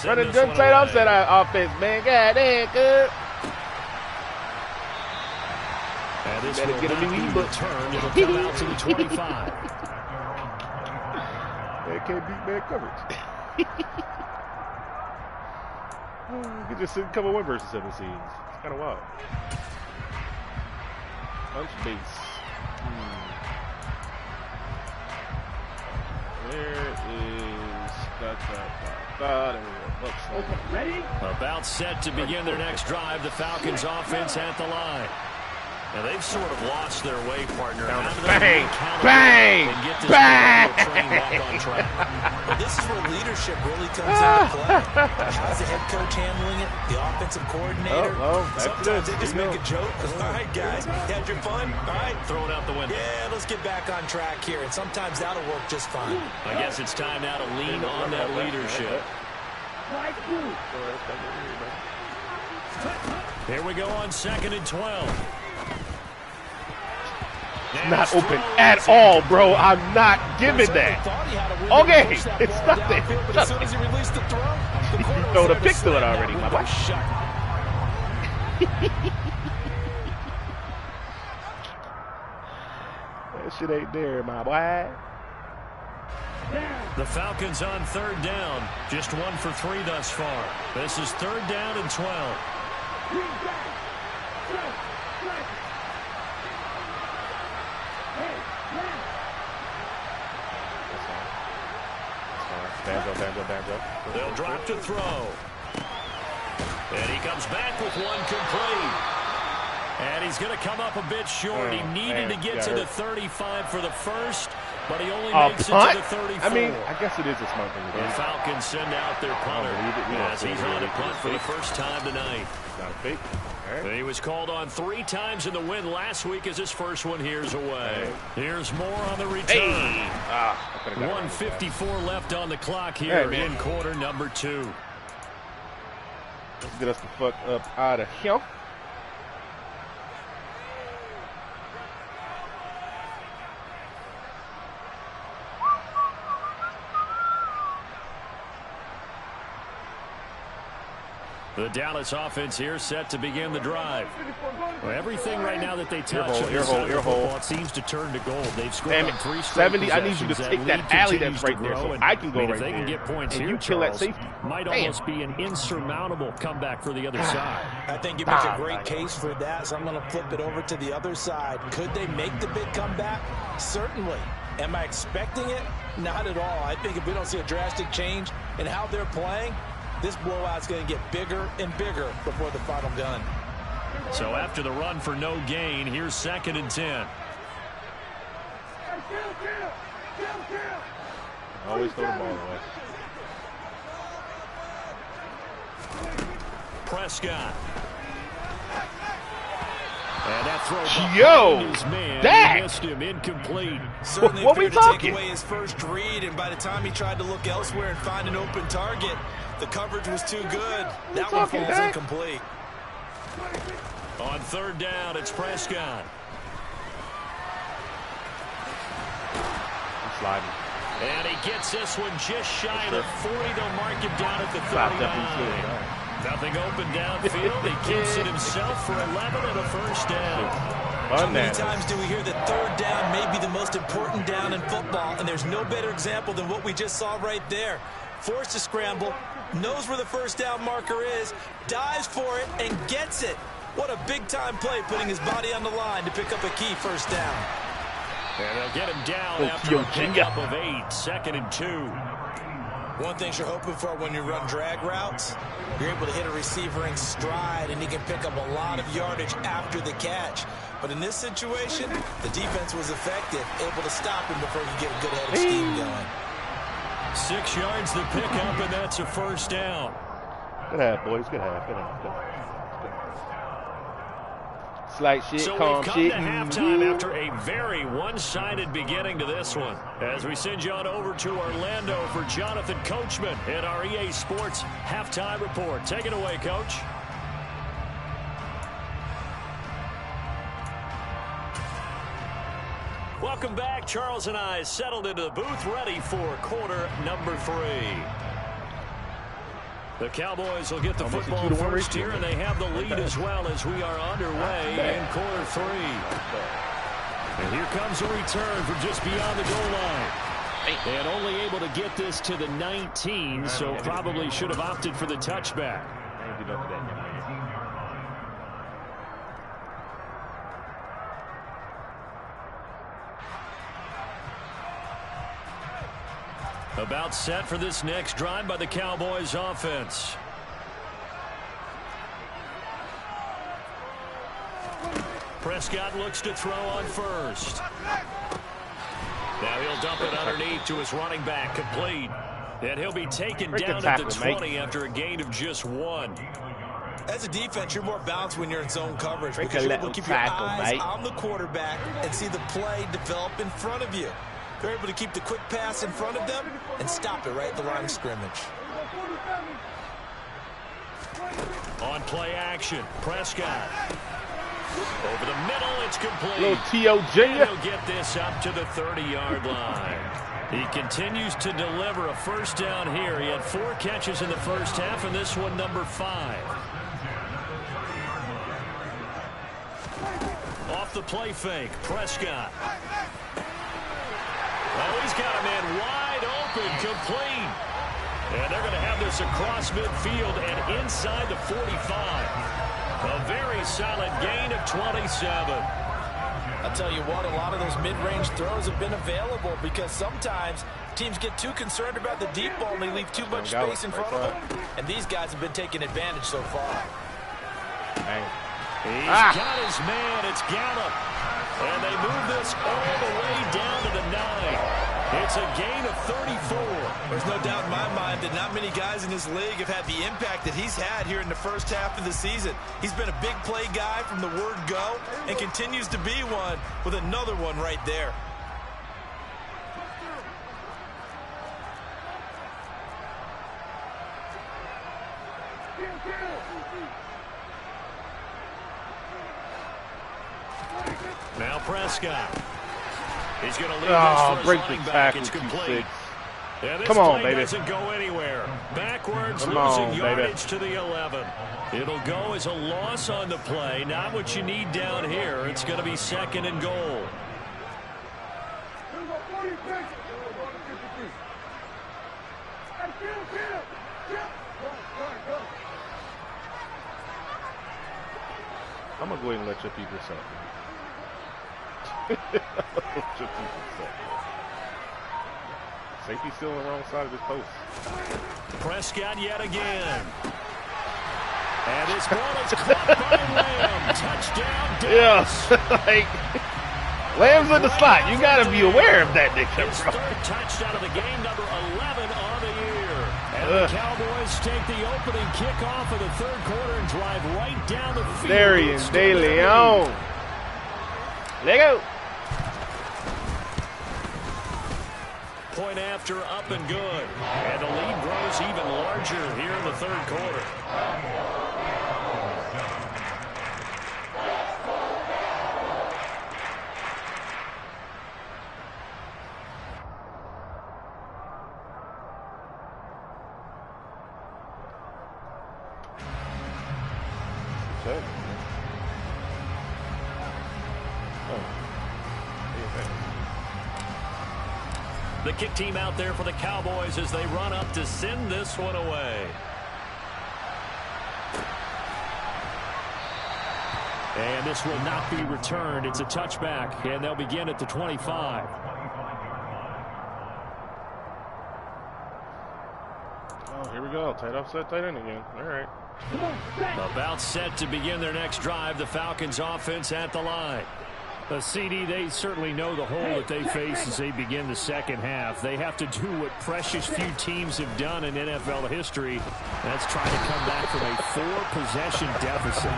Running gun tight offset offense, man. God damn, good. And this better get a new ebook. It'll come out to the 25. They can't beat man coverage. You can just cover 1 versus 7 seeds. It's kind of wild. Punch base. There is Ready? About set to begin their next drive. The Falcons offense at the line. Now they've sort of lost their way, partner. Bang! Bang! Bang! Back on track. Well, this is where leadership really comes into play. How's the head coach handling it? The offensive coordinator? Sometimes they just make a joke. All right, guys, had your fun? All right, throw it out the window. Yeah, let's get back on track here. And sometimes that'll work just fine. I guess it's time now to lean on that leadership. Here we go on 2nd and 12. Not open at all, bro. I'm not giving that. Okay, it's nothing. As soon as he released the throw, you throw the pick to it already, my boy. That shit ain't there, my boy. The Falcons on 3rd down. Just 1 for 3 thus far. This is 3rd down and 12. Banjo. They'll drop to throw. And he comes back with one complete. And he's going to come up a bit short. He needed to get to the 35 for the first, but he only makes it to the 34. I mean, I guess it is a smart thing to do. The Falcons send out their punter as he's on a punt for the first time tonight. Not fake. Right. He was called on 3 times in the win last week as his first one here's away. Here's more on the return. 1:54 left on the clock here in quarter number 2. Let's get us the fuck up out of here. The Dallas offense here set to begin the drive. Well, everything right now that they touch on this side of the football, it seems to turn to gold. They've scored on 3 straight 70. I need you to take that alley that's right there so I can go right there. If they can get points here, you kill that safety. Might almost be an insurmountable comeback for the other side. I think you make a great case for that, so I'm going to flip it over to the other side. Could they make the big comeback? Certainly. Am I expecting it? Not at all. I think if we don't see a drastic change in how they're playing, this blowout's going to get bigger and bigger before the final gun. So after the run for no gain, here's 2nd and 10. Always throw the ball away. Prescott. And that throw his man, Dak! missed him, incomplete. Certainly what we talking? To take away his first read, and by the time he tried to look elsewhere and find an open target, the coverage was too good. That one falls incomplete. On 3rd down, it's Prescott. I'm sliding. And he gets this one just shy of the 40. They'll mark him down at the 39. Nothing open downfield. He keeps it himself for 11 and a first down. How many times do we hear that 3rd down may be the most important down in football, and there's no better example than what we just saw right there. Forced to scramble, knows where the first down marker is, dives for it, and gets it. What a big-time play, putting his body on the line to pick up a key first down. And they'll get him down after a pickup of 8, 2nd and 2. One thing you're hoping for when you run drag routes, you're able to hit a receiver in stride, and he can pick up a lot of yardage after the catch. But in this situation, the defense was effective, able to stop him before he get a good head of steam going. 6 yards the pickup, and that's a first down. Good half, boys. Good half. Good half. Good half. Slight shit, so calm we've come shit. to halftime after a very one-sided beginning to this one. As we send you on over to Orlando for Jonathan Coachman in our EA Sports Halftime Report. Take it away, Coach. Welcome back. Charles and I settled into the booth, ready for quarter number 3. The Cowboys will get the football first here, and they have the lead as well as we are underway in quarter 3. And here comes a return from just beyond the goal line. And only able to get this to the 19, so probably should have opted for the touchback. About set for this next drive by the Cowboys offense. Prescott looks to throw on first. Now he'll dump it underneath to his running back, complete. And he'll be taken down at the 20 after a gain of just 1. As a defense, you're more balanced when you're in zone coverage because you're able to keep your eyes on the quarterback and see the play develop in front of you. You're able to keep the quick pass in front of them and stop it right at the line of scrimmage. On play action, Prescott. Over the middle, it's complete. Little T.O. Jr. And he'll get this up to the 30-yard line. He continues to deliver a first down here. He had 4 catches in the first half, and this one number 5. Off the play fake, Prescott. Oh, he's got a man wide open, complete. And they're going to have this across midfield and inside the 45. A very solid gain of 27. I'll tell you what, a lot of those mid-range throws have been available because sometimes teams get too concerned about the deep ball and they leave too much space in front of them. And these guys have been taking advantage so far. He's got his man. It's Gallup. And they move this all the way down to the 9. It's a gain of 34. There's no doubt in my mind that not many guys in this league have had the impact that he's had here in the first half of the season. He's been a big play guy from the word go and continues to be one with another one right there. Now Prescott. He's going to leave this for his running back. It's complete. And this play doesn't go anywhere. Backwards, losing yardage to the 11. It'll go as a loss on the play. Not what you need down here. It's going to be 2nd and goal. I'm going to go ahead and let you keep this up. Safety still on the wrong side of his post. Prescott yet again. And this ball is caught by Lamb. Touchdown, Dallas. Yeah, like, Lamb's in the slot. You got to be aware of that, Nick. His 3rd touchdown of the game, number 11 on the year. And the Cowboys take the opening kickoff of the 3rd quarter and drive right down the field. Darian De Leon. Let go. Point after, up and good. And the lead grows even larger here in the 3rd quarter. Okay. The kick team out there for the Cowboys as they run up to send this one away. And this will not be returned. It's a touchback, and they'll begin at the 25. Oh, here we go. Tight offset, tight end again. All right. About set to begin their next drive. The Falcons offense at the line. CD, they certainly know the hole that they face as they begin the 2nd half. They have to do what precious few teams have done in NFL history. That's trying to come back from a 4-possession deficit.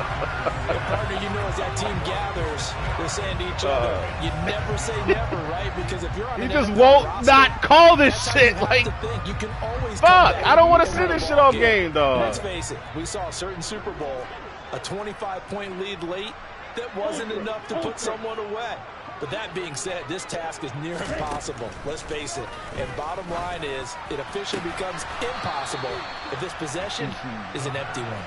Hey, partner, you know as that team gathers, they're saying to each other, you never say never, right? Because if you're on he just won't not call this shit. Like, you can always fuck, I don't want to see this shit all game, dog. Let's face it, we saw a certain Super Bowl, a 25-point lead late, that wasn't enough to put someone away. But that being said, this task is near impossible. Let's face it. And bottom line is, it officially becomes impossible if this possession is an empty one.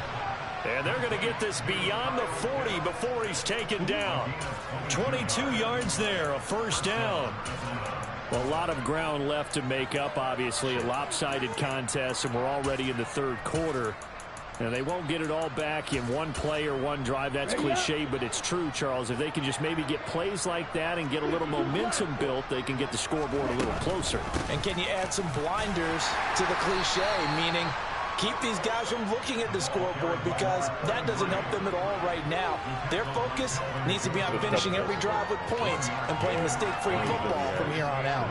And they're going to get this beyond the 40 before he's taken down. 22 yards there, a first down. Well, a lot of ground left to make up, obviously. A lopsided contest, and we're already in the 3rd quarter. And they won't get it all back in one play or one drive. That's cliche, but it's true, Charles. If they can just maybe get plays like that and get a little momentum built, they can get the scoreboard a little closer. And can you add some blinders to the cliche, meaning keep these guys from looking at the scoreboard because that doesn't help them at all right now. Their focus needs to be on finishing every drive with points and playing mistake-free football from here on out.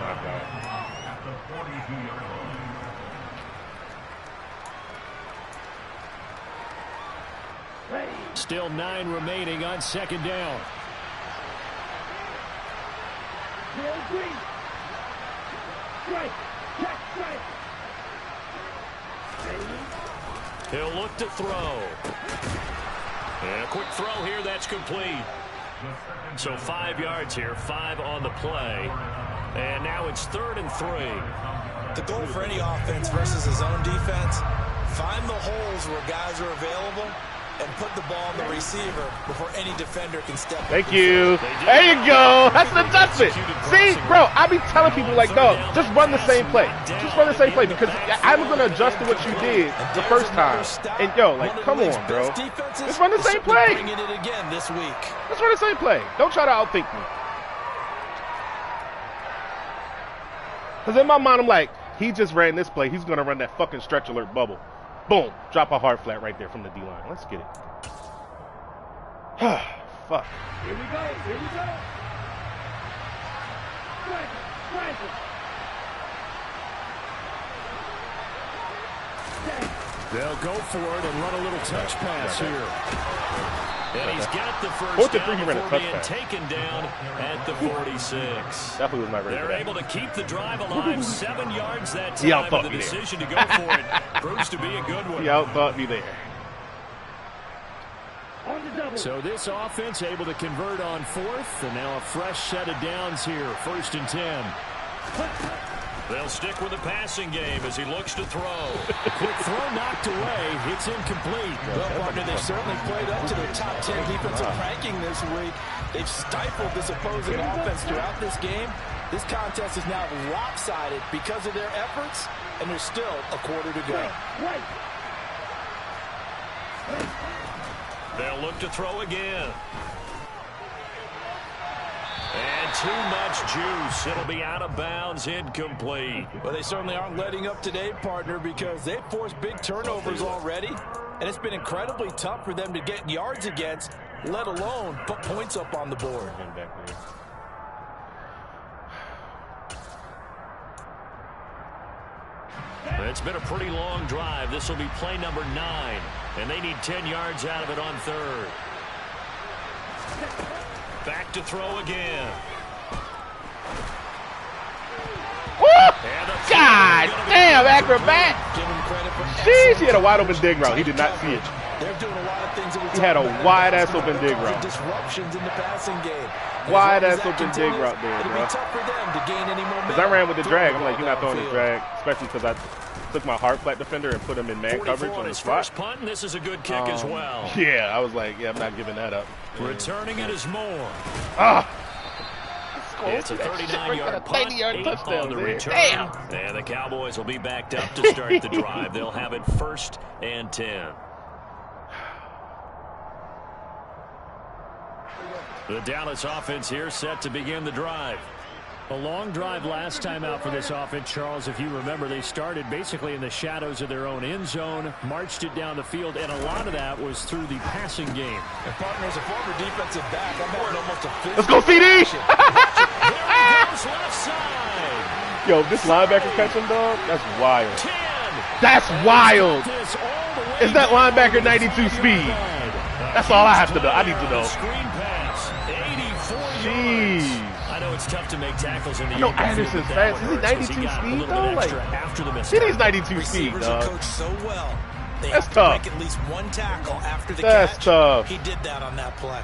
Still 9 remaining on second down. He'll look to throw. And a quick throw here, that's complete. So 5 yards here, 5 on the play. And now it's 3rd and 3. The goal for any offense versus a zone defense, find the holes where guys are available and put the ball on the receiver before any defender can step in. Thank you. There you go. That's an adjustment. See, bro, I be telling people like, dog, just run the same play. Just run the same play because I'm going to adjust to what you did the first time. And, yo, like, come on, bro. Just run the same play. Just run the same play. Don't try to outthink me. Because in my mind, I'm like, he just ran this play. He's going to run that fucking stretch alert bubble. Boom. Drop a hard flat right there from the D-line. Let's get it. Fuck. Here we go. Here we go. They'll go for it and run a little touch pass here. And he's got the first down before being taken down at the 46. Definitely was not ready. They're able to keep the drive alive 7 yards that time. The decision to go for it proves to be a good one. He outthought me there. So this offense able to convert on 4th, and now a fresh set of downs here. 1st and 10. They'll stick with the passing game as he looks to throw. Quick throw knocked away. It's incomplete. Well, partner, they've certainly played up to their top 10 defensive ranking this week. They've stifled this opposing offense throughout this game. This contest is now lopsided because of their efforts, and there's still a quarter to go. They'll look to throw again. And too much juice. It'll be out of bounds, incomplete. Well, they certainly aren't letting up today, partner, because they've forced big turnovers already, and it's been incredibly tough for them to get yards against, let alone put points up on the board. It's been a pretty long drive. This will be play number 9, and they need 10 yards out of it on 3rd. Back to throw again. God damn, acrobat. Jeez, he had a wide open dig route. He did not see it. They're doing a lot of things. He had a wide ass open dig route. Disruptions in the passing game. Wide ass open dig route there, it'll bro. be tough for them to gain any momentum. Because I ran with the drag. I'm like, you're not throwing the drag, especially because I took my hard flat defender and put him in man coverage on the spot. First punt, and this is a good kick as well. Yeah, I was like, yeah, I'm not giving that up. Returning it is Moore. It's a 39-yard punt, 8 touchdown on the return. Damn. And the Cowboys will be backed up to start the drive. They'll have it 1st and 10. The Dallas offense here set to begin the drive. A long drive last time out for this offense, Charles. If you remember, they started basically in the shadows of their own end zone, marched it down the field, and a lot of that was through the passing game. And partner, as a former defensive back, I'm having almost a physical. Let's go, CD! There he goes left side. Yo, this linebacker catch him, dog, that's wild. 10. That's wild. Is that linebacker 92 speed? That's all I have to know. I need to know. Screen pass, 84 Jeez. I know it's tough to make tackles in the No, Anderson's fast. Is he 92 speed, though? Like, CD's 92 speed, dog. Coach so well. They That's have tough. to make at least one tackle after the That's catch. tough. He did that on that play.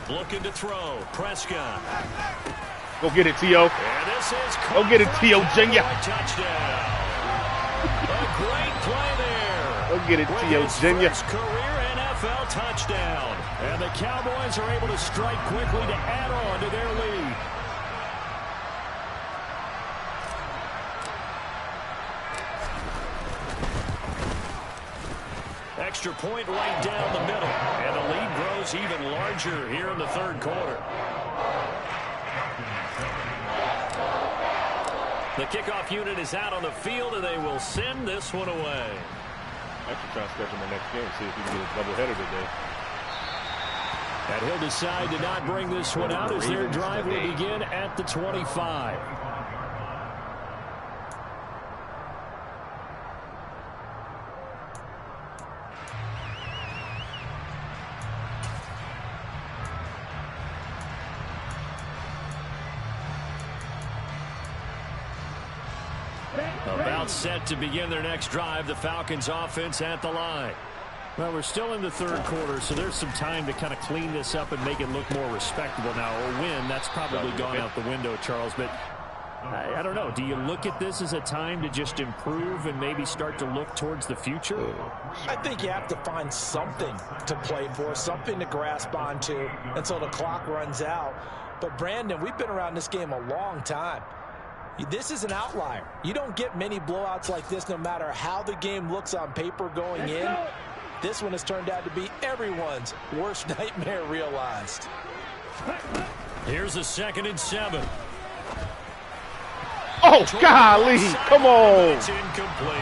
Looking to throw. Prescott. Go get it, T.O. Go get it, T.O. Jr. Touchdown. A great play there. Go get it, T.O. Jr. First career NFL touchdown. And the Cowboys are able to strike quickly to add on to their lead. extra point right down the middle. And the lead grows even larger here in the third quarter. The kickoff unit is out on the field, and they will send this one away. Actually trying to schedule my next game, see if we can get a doubleheader today. And he'll decide to not bring this one out as their drive will begin at the 25. About set to begin their next drive, the Falcons offense at the line. Well, we're still in the third quarter, so there's some time to kind of clean this up and make it look more respectable. Now, a win, that's probably gone out the window, Charles, but I don't know. Do you look at this as a time to just improve and maybe start to look towards the future? I think you have to find something to play for, something to grasp onto until the clock runs out. But, Brandon, we've been around this game a long time. This is an outlier. You don't get many blowouts like this no matter how the game looks on paper going in. This one has turned out to be everyone's worst nightmare realized. Here's a 2nd and 7. Oh, golly. Come on.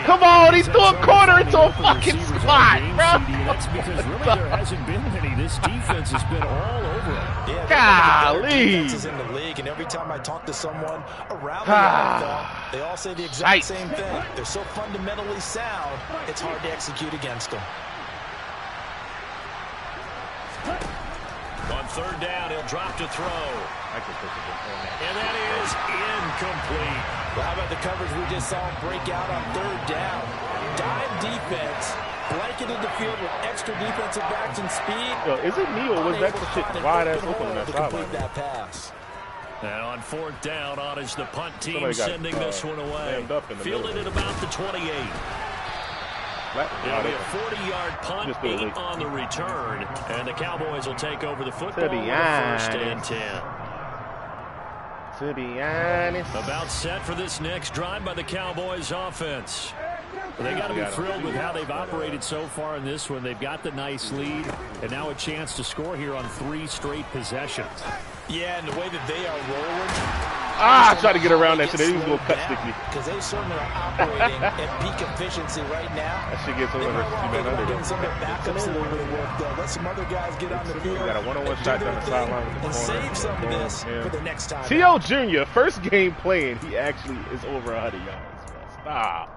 Come on. He threw a corner into a fucking spot, bro. That's because really there hasn't been any. This defense has been all over it. Yeah, golly. Defenses in the league, and every time I talk to someone around the NFL, they all say the exact same thing. They're so fundamentally sound, it's hard to execute against them. On 3rd down, he'll drop to throw. And that is incomplete. Well, how about the coverage we just saw break out on 3rd down? Dime defense, blanketed the field with extra defensive backs and speed. Yo, is it me or was that the shit wide ass open on that sideline? That pass. And on 4th down, on is the punt team sending this one away. Fielded at about the 28. It'll be a 40-yard punt, 8 on the return, and the Cowboys will take over the football with a 1st and 10. To be honest. About set for this next drive by the Cowboys offense. They got to be thrilled with how they've operated so far in this one. They've got the nice lead, and now a chance to score here on 3 straight possessions. Yeah, and the way that they are rolling. I tried to get around that shit. He was going to cut stick me. Because they certainly are operating at peak efficiency right now. That shit gets over versus 2 men under. Getting some of their backups a little bit of work, though. Let some other guys get on the field. Got a one-on-one shot down the sideline with the and corner. Save some of this for the next time. T.O. Jr., first game playing, he actually is over 100 yards. Stop.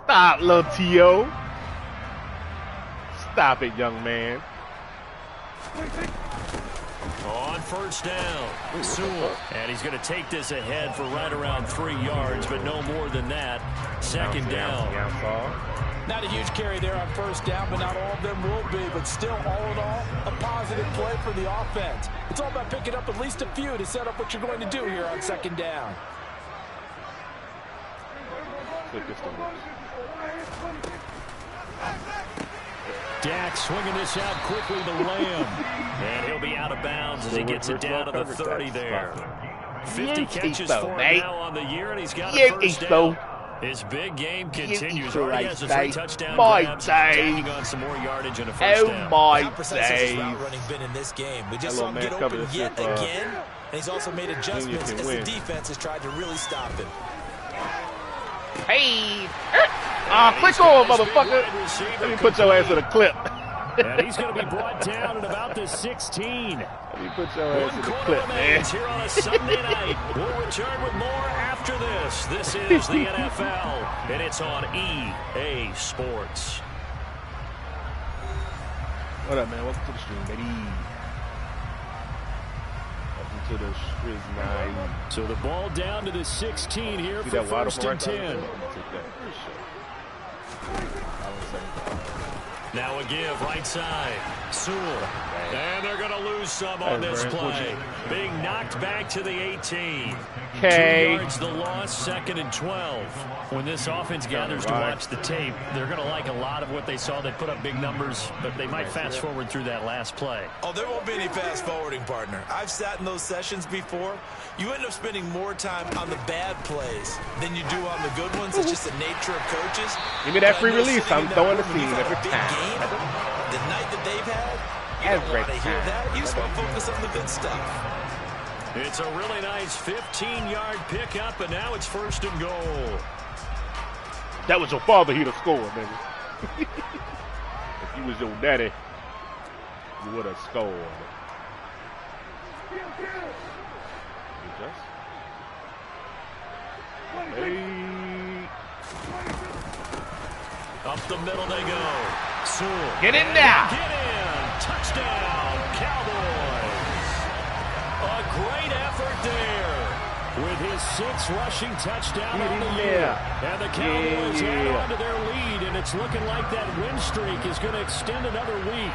Stop, little T.O. Stop it, young man. On 1st down, Sewell. And he's going to take this ahead for right around 3 yards, but no more than that. 2nd down. Not a huge carry there on 1st down, but not all of them will be. But still, all in all, a positive play for the offense. It's all about picking up at least a few to set up what you're going to do here on 2nd down. Dak swinging this out quickly to Lamb. And he'll be out of bounds as he gets it down to the 30 there. 50 catches for him now on the year, and he's got a 1st down. His big game continues. Already has a 3 touchdown grabs, tagging on some more yardage and a 1st down. Oh, my days. Running been in this game. We just saw him get open yet again, and he's also made adjustments as the defense has tried to really stop him. Hey! Click on, motherfucker! Let me put your ass in a clip. And he's going to be brought down at about the 16. Let me put your ass in a clip, man. Here on a Sunday night. We'll return with more after this. This is the NFL, and it's on EA Sports. What up, man? Welcome to the stream, baby. To the so the ball down to the 16 here for 1st and 10. Now a give right side. Sewell. And they're going to lose some on this play. Being knocked back to the 18. 2 yards the loss, 2nd and 12. When this offense gathers to watch the tape, they're going to like a lot of what they saw. They put up big numbers, but they might fast forward through that last play. Oh, there won't be any fast forwarding, partner. I've sat in those sessions before. You end up spending more time on the bad plays than you do on the good ones. It's just the nature of coaches. Give me that free release. I'm throwing the seam every time. game, the night that they've had, you don't want to hear that. You just want to focus on the good stuff. It's a really nice 15-yard pickup, and now it's 1st and goal. That was your father, he'd have scored, baby. If he was your daddy, you would have scored. Hey. Up the middle they go. Sewell. Get in there. Get in. Touchdown, Cowboys. A great effort there with his 6th rushing touchdown on the year. And the Cowboys add on to their lead, and it's looking like that win streak is going to extend another week.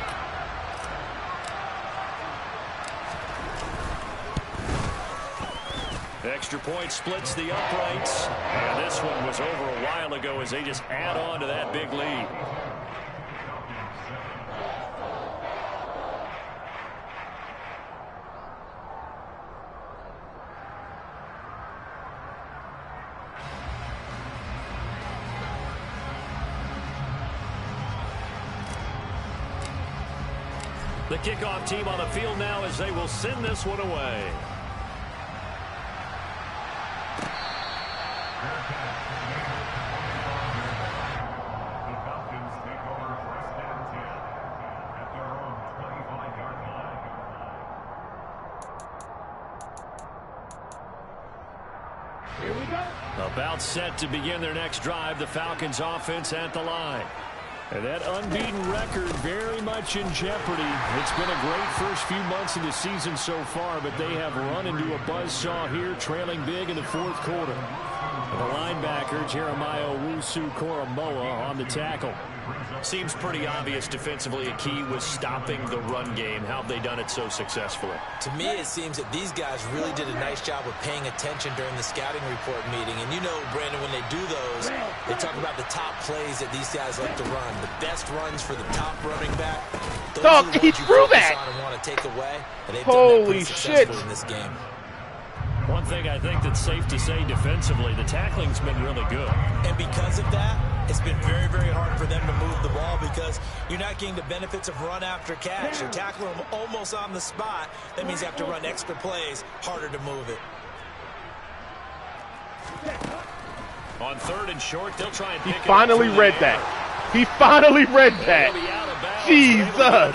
Extra point splits the uprights. And this one was over a while ago as they just add on to that big lead. The kickoff team on the field now as they will send this one away. The Falcons take over 1st and 10 at their own 25-yard line. Here we go. About set to begin their next drive, the Falcons offense at the line. And that unbeaten record very much in jeopardy. It's been a great first few months of the season so far, but they have run into a buzzsaw here, trailing big in the 4th quarter. The linebacker, Jeremiah Owusu-Koramoah, on the tackle. Seems pretty obvious defensively a key was stopping the run game. How have they done it so successfully? To me, it seems that these guys really did a nice job of paying attention during the scouting report meeting. And you know, Brandon, when they do those, they talk about the top plays that these guys like to run. The best runs for the top running back. Those are the ones you focus on and want to take away. And they've done that pretty successfully in this game. One thing I think that's safe to say defensively, the tackling's been really good. And because of that, it's been very, very hard for them to move the ball because you're not getting the benefits of run after catch. You're tackling them almost on the spot. That means you have to run extra plays, harder to move it. On 3rd and short, they'll try and pick it up. He finally read that. He finally read that. Jesus.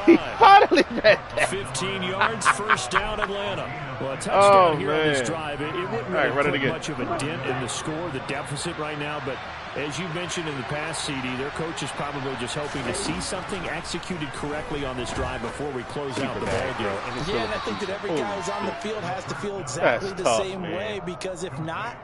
He finally read that. 15 yards, 1st down, Atlanta. Well, a touchdown here on this drive. It wouldn't really put much of a dent in the score, the deficit right now. But as you mentioned in the past, CD, their coach is probably just hoping to see something executed correctly on this drive before we close out the ball game. Yeah, and I think that every guy who's on the field has to feel exactly the same way, because if not,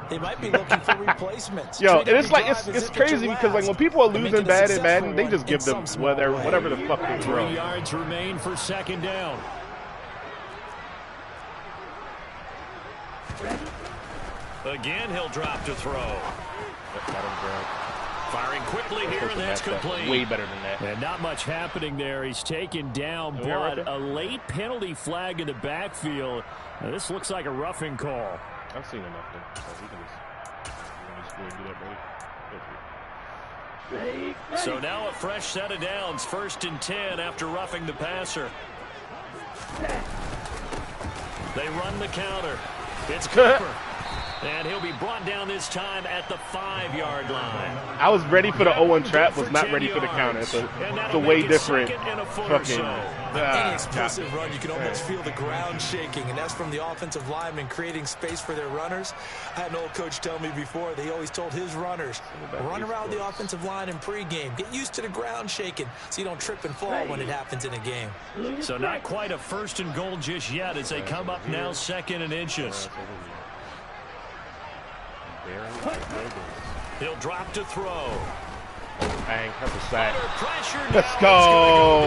they might be looking for replacements. Yo, and it's like it's crazy because like when people are losing bad at Madden, they just give them whatever the fuck they throw. 3 yards remain for 2nd down. Again, he'll drop to throw. Firing quickly here, and that's complete. Way better than that. And not much happening there. He's taken down, but a late penalty flag in the backfield. Now, this looks like a roughing call. I've seen enough there. So we can just go and do that, buddy. So now a fresh set of downs. 1st and 10 after roughing the passer. They run the counter. It's Cooper. And he'll be brought down this time at the 5-yard line. I was ready for the 0-1 trap, was not ready for the counter. So it's a way different fucking. Any explosive run, you can almost feel the ground shaking, and that's from the offensive linemen creating space for their runners. I had an old coach tell me before, they always told his runners, run around the offensive line in pregame. Get used to the ground shaking so you don't trip and fall when it happens in a game. So not quite a 1st and goal just yet as they come up now 2nd and inches. He'll drop to throw. Bang, that's a sack. Let's go.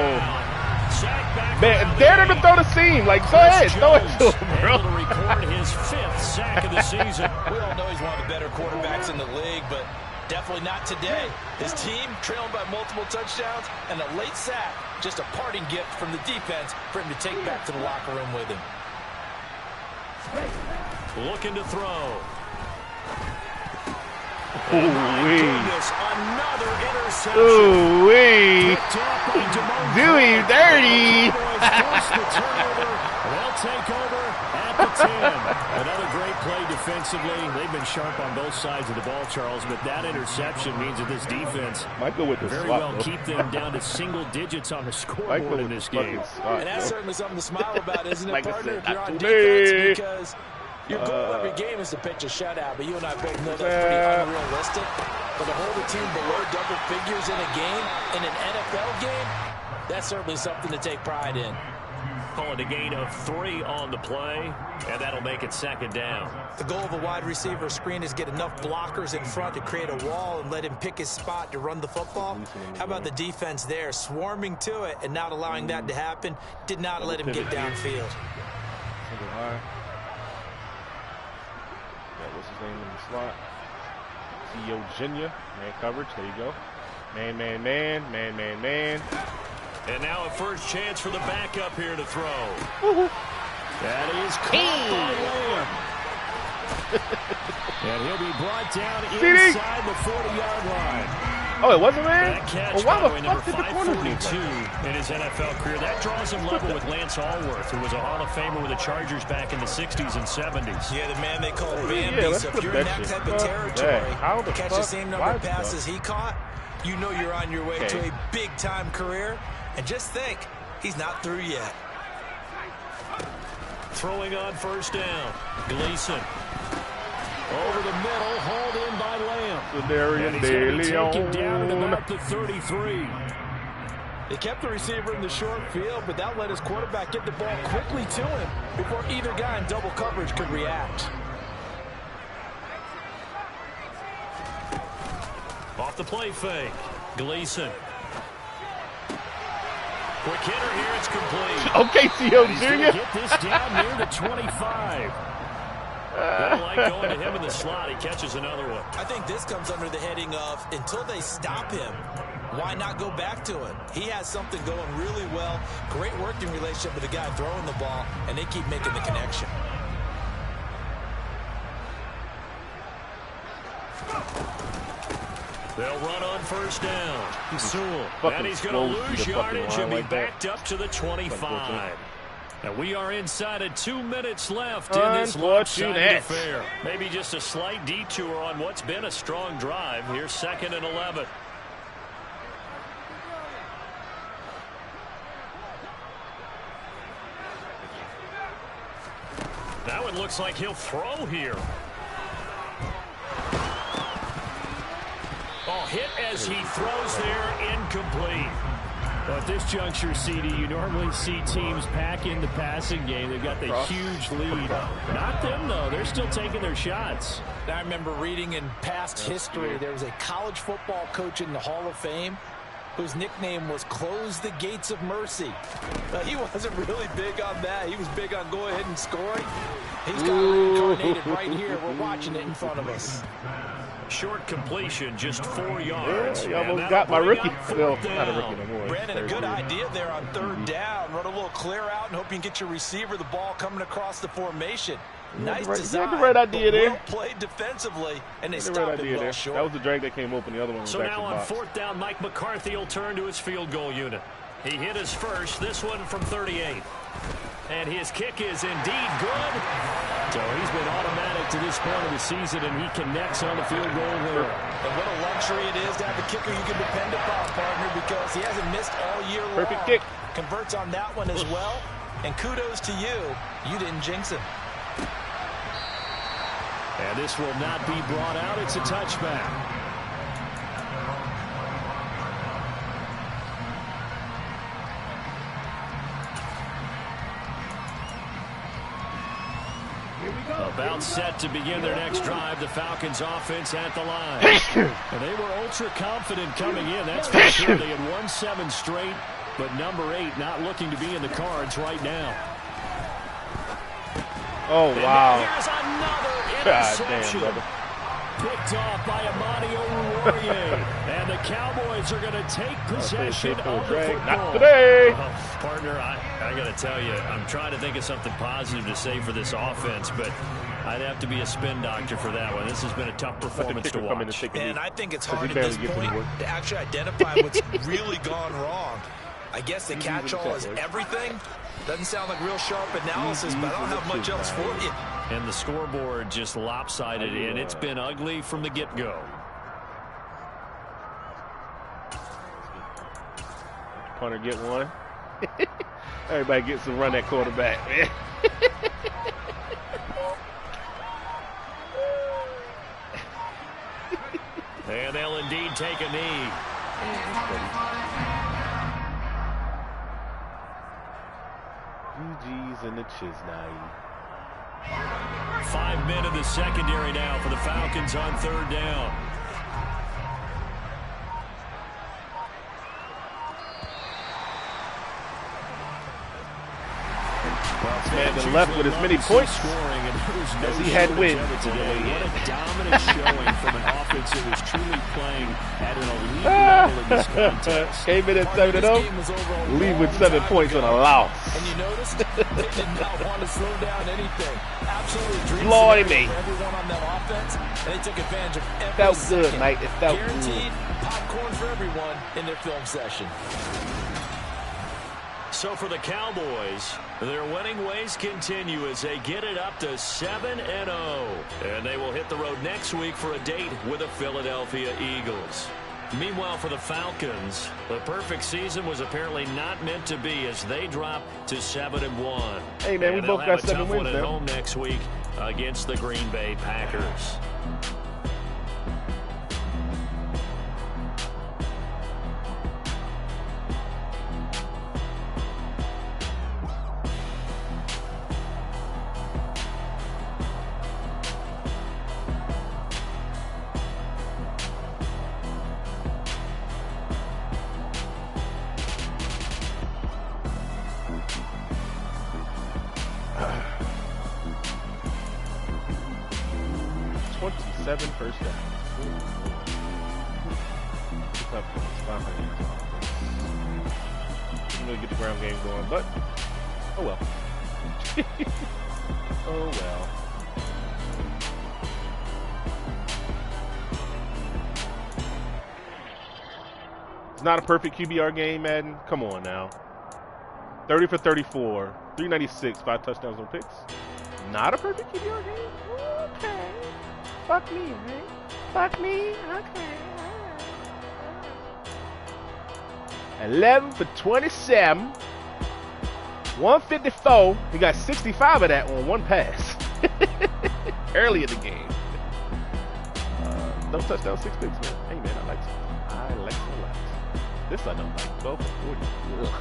Man, dare to throw the seam. Like, go ahead, throw it to him, bro. Able to record his 5th sack of the season. We all know he's one of the better quarterbacks in the league, but definitely not today. His team trailing by multiple touchdowns and a late sack. Just a parting gift from the defense for him to take back to the locker room with him. Looking to throw. Another interception. Ooh-wee. Do him dirty. They'll take over at the 10. Another great play defensively. They've been sharp on both sides of the ball, Charles, but that interception means that this defense might go with the very slot, well though. keep them down to single digits on the scoreboard in this game. And that's certainly something to smile about, isn't it, Like I partner? said, If you're on not defense, today. because your goal every game is to pitch a shutout, but you and I both know that's pretty unrealistic. But to hold a team below double figures in a game, in an NFL game, that's certainly something to take pride in. Calling a gain of 3 on the play, and that'll make it 2nd down. The goal of a wide receiver screen is get enough blockers in front to create a wall and let him pick his spot to run the football. How about the defense there, swarming to it and not allowing that to happen? Did not let him get downfield. Yeah, what's his name in the slot? CEO Junior. Man coverage. There you go. Man. And now a first chance for the backup here to throw. That is caught by Lamb. And he'll be brought down inside the 40-yard line. Oh, it wasn't, man? That catch, well, why by the the way, fuck did the corner do that? in his NFL career. That draws him level with Lance Allworth, who was a Hall of Famer with the Chargers back in the 60s and 70s. Yeah, the man they call Bambi. So if you're in that type of territory, catch the same number of passes he caught, you know you're on your way to a big-time career. And just think, he's not through yet. Throwing on first down. Gleason. Over the middle, hauled in by Lamb. Darian DeLeon. Take him down at about the 33. They kept the receiver in the short field, but that let his quarterback get the ball quickly to him before either guy in double coverage could react. Off the play fake. Gleason. Quick hitter here, it's complete. Okay, CEO Junior. Get this down near the 25. They like going to him in the slot. He catches another one. I think this comes under the heading of until they stop him, why not go back to it? He has something going really well. Great working relationship with the guy throwing the ball, and they keep making the connection. They'll run on first down. Sewell. And he's going to lose yardage and be backed up to the 25. And we are inside of 2 minutes left in this lopsided affair. Maybe just a slight detour on what's been a strong drive. Here's 2nd and 11. Now it looks like he'll throw here. Oh, hit as he throws there, incomplete. Well, at this juncture, CD, you normally see teams pack in the passing game. They've got the huge lead. Not them, though. They're still taking their shots. I remember reading in past history, there was a college football coach in the Hall of Fame whose nickname was Close the Gates of Mercy. He wasn't really big on that. He was big on go ahead and scoring. He's got reincarnated right here. We're watching it in front of us. Short completion, just 4 yards. Yeah, you almost got my rookie. Well, not a rookie no more. Brandon, a good idea there on 3rd down. Run a little clear out and hope you can get your receiver the ball coming across the formation. Nice design. You had the right idea there. Well played defensively, and they stopped it well short. That was the drag that came open. The other one was back to So now on box. 4th down, Mike McCarthy will turn to his field goal unit. He hit his first, this one from 38. And his kick is indeed good. So he's been automatic to this point of the season, and he connects on the field goal there. And what a luxury it is to have a kicker you can depend upon, partner, because he hasn't missed all year long. Perfect kick. Converts on that one as well. And kudos to you. You didn't jinx him. And this will not be brought out. It's a touchback. About set to begin their next drive, the Falcons offense at the line. And they were ultra confident coming in, that's for sure. They had won 7 straight, but number 8 not looking to be in the cards right now. Oh, wow. And here's another interception. God damn, brother. Picked off by Amani Oruwariye. And the Cowboys are going to take possession of the football. Not today. Partner, I got to tell you, I'm trying to think of something positive to say for this offense, but I'd have to be a spin doctor for that one. This has been a tough performance to watch. And I think it's hard at this point to actually identify what's really gone wrong. I guess the catch-all is everything. Doesn't sound like real sharp analysis, but I don't have much else for you. And the scoreboard just lopsided, and it's been ugly from the get-go. Punter get one. Everybody gets to run that quarterback, man. And they'll indeed take a knee. GG's in the Chisnai. 5 men in the secondary now for the Falcons on 3rd down. Man, the left with as many points as he had wins today. What a dominant showing from an offense that was truly playing at an elite level in this contest. Came in at 7-0, leave with 7 points on a loss. And you noticed they did not want to slow down anything. Absolutely dream Blimey. for everyone on that offense, and they took advantage of every Felt second. good, mate. It felt Guaranteed good. popcorn for everyone in their film session. So for the Cowboys, their winning ways continue as they get it up to 7-0. And they will hit the road next week for a date with the Philadelphia Eagles. Meanwhile, for the Falcons, the perfect season was apparently not meant to be as they drop to 7-1. Hey, man, we both got 7 wins at now. home next week against the Green Bay Packers. First down. Didn't really get the ground game going, but oh well. Oh well. It's not a perfect QBR game, Madden. Come on now. 30 for 34, 396, 5 touchdowns, no picks. Not a perfect QBR game? Okay. Fuck me, right? Fuck me? Okay. 11 for 27. 154. He got 65 of that on one pass. Early in the game. No touchdown, 6 picks, man. Hey, man, I like it. I like it a lot. This I don't like. 12 for 40. Ugh.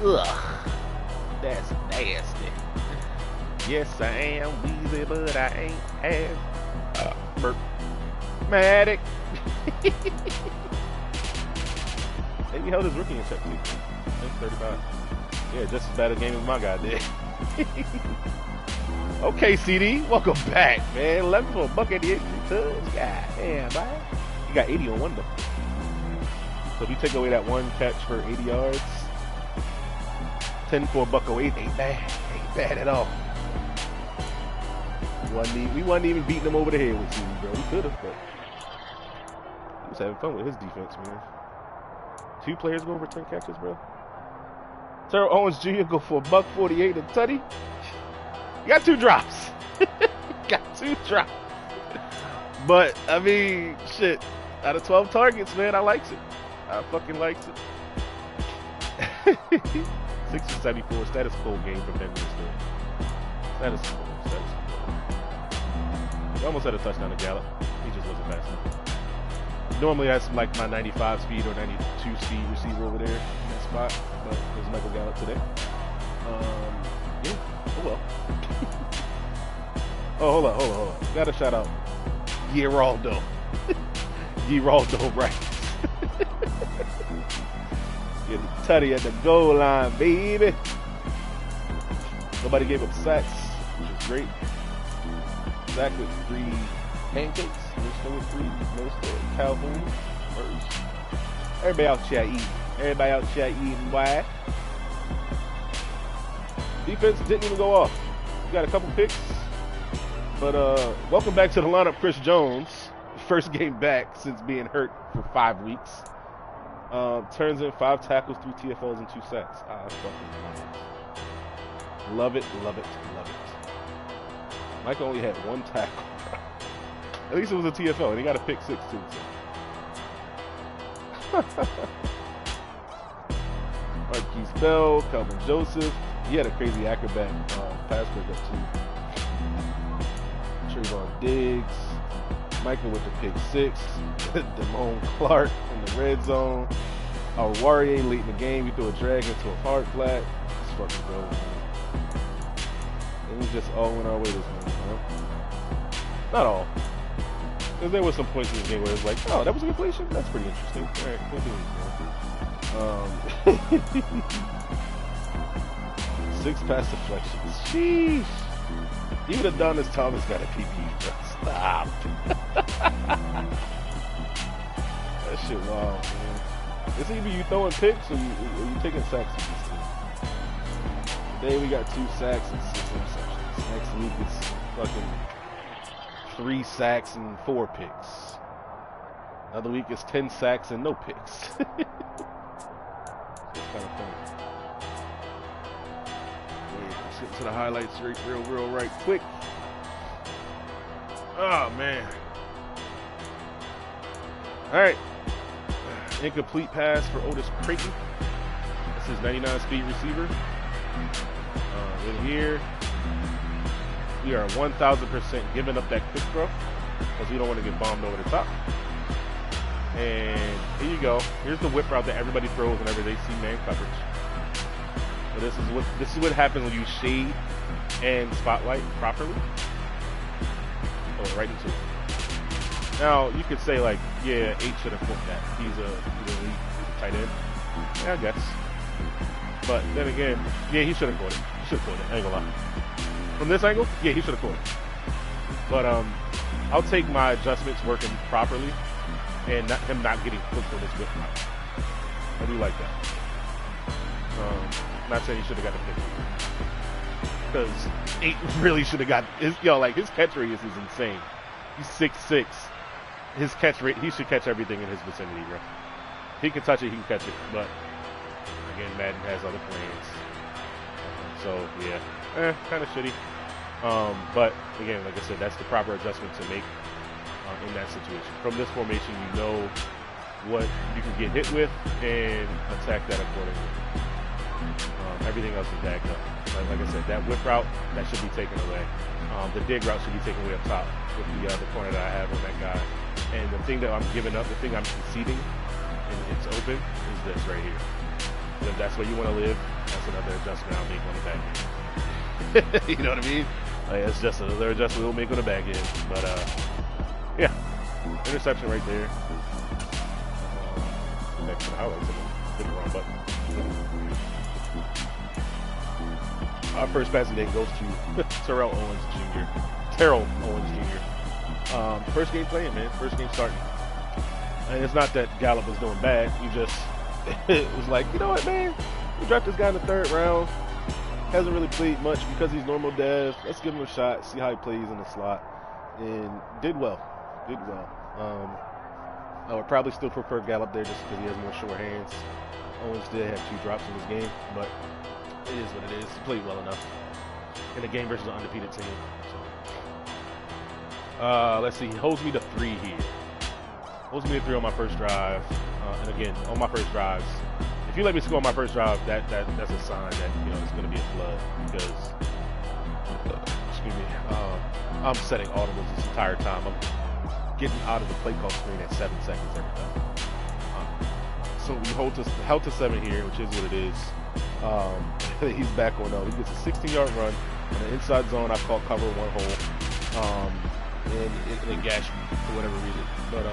Ugh. That's nasty. Yes, I am Weezy, but I ain't as Matic. Maybe held his rookie in check, too. I think 35. Yeah, just as bad a game as my guy did. Okay, CD, welcome back, man. 11 for $188. God damn, man. You got 80 on one, though. So if you take away that one catch for 80 yards, 10 for $108 ain't bad. Ain't bad at all. We wasn't even beating him over the head with CD, bro. We could have, but he was having fun with his defense, man. 2 players go for 10 catches, bro. Terrell Owens Jr. go for $148 and tutty. You got 2 drops. Got 2 drops. But I mean, shit. Out of 12 targets, man, I likes it. I fucking likes it. 6 for 74. Status quo game from him. Status quo. He almost had a touchdown to Gallup. He just wasn't fast enough. Normally that's like my 95 speed or 92 speed receiver over there in that spot, but there's Michael Gallup today. Yeah, oh well. Oh, hold on. Got to shout out Geraldo. Geraldo Rice. Get the tutty at the goal line, baby. Nobody gave up sacks, which is great. Zach with 3 pancakes. Mister with 3. Mister Calhoun first. Everybody out here eating. Why? Defense didn't even go off. We got a couple picks. But welcome back to the lineup, Chris Jones. First game back since being hurt for 5 weeks. Turns in 5 tackles, 3 TFLs, and 2 sacks. I fucking love it. Love it, love it, love it. Mike only had 1 tackle. At least it was a TFL, and he got a pick 6 too. So. Marquise Bell, Calvin Joseph. He had a crazy acrobat pass breakup too. Trayvon Diggs. Michael with the pick 6. Damone Clark in the red zone. Warrior late in the game. We threw a drag into a hard flat. Let's fucking go, man. And we just all went our way this morning, man. Not all. Because there was some points in the game where it was like, oh, that was a completion? That's pretty interesting. All right, continue, man. 6 pass deflections. Sheesh. Even Adonis Thomas got a PPE, bro. Stop. That shit wild, man. It's either you throwing picks or you taking sacks with this team. Today we got 2 sacks and 6 interceptions. Next week it's fucking 3 sacks and 4 picks. Another week it's 10 sacks and no picks. It's kind of funny. Let's get to the highlights real right quick. Oh, man. All right. Incomplete pass for Otis Creighton. That's his 99 speed receiver. In here, we are 1,000% giving up that quick throw because we don't want to get bombed over the top. And here you go. Here's the whip route that everybody throws whenever they see man coverage. So this is what happens when you shade and spotlight properly. Oh, right into it. Now you could say like, yeah, 8 should have caught that. He's a elite tight end. Yeah, I guess. But then again, yeah, he should have caught it. He should have caught it. I ain't gonna lie. From this angle, yeah, he should have caught it. But I'll take my adjustments working properly and him not getting cooked on his whip route. I do like that. Not saying he should have got the pick. Because 8 really should have got his catch radius is insane. He's 6'6". His catch rate, he should catch everything in his vicinity, bro. If he can touch it, he can catch it. But again, Madden has other plans. So yeah, kind of shitty. But again, like I said, that's the proper adjustment to make in that situation. From this formation, you know what you can get hit with and attack that accordingly. Everything else is backed up. Like I said, that whip route, that should be taken away. The dig route should be taken away up top with the corner that I have on that guy. And the thing that I'm giving up, the thing I'm conceding, and it's open, is this right here. And if that's where you want to live, that's another adjustment I'll make on the back end. You know what I mean? It's just another adjustment we'll make on the back end. But, yeah. Interception right there. Back to the highlights. Hit the wrong button. Our first passing day goes to Terrell Owens Jr. First game playing, man. First game starting. And it's not that Gallup is doing bad. You just, it was like, you know what, man? We dropped this guy in the 3rd round. Hasn't really played much because he's normal dev. Let's give him a shot, see how he plays in the slot. And did well. I would probably still prefer Gallup there just because he has more sure hands. Owens did have 2 drops in this game, but it is what it is. He played well enough in a game versus an undefeated team. So. Let's see. He holds me to 3 here. Holds me to 3 on my first drive. And again, on my first drives, if you let me score on my first drive, that's a sign that it's going to be a flood because I'm setting audibles this entire time. I'm getting out of the play call screen at 7 seconds every time. So we held to 7 here, which is what it is. He's back on he gets a 16-yard run in the inside zone. I caught cover 1 hole, and it gashed me for whatever reason. But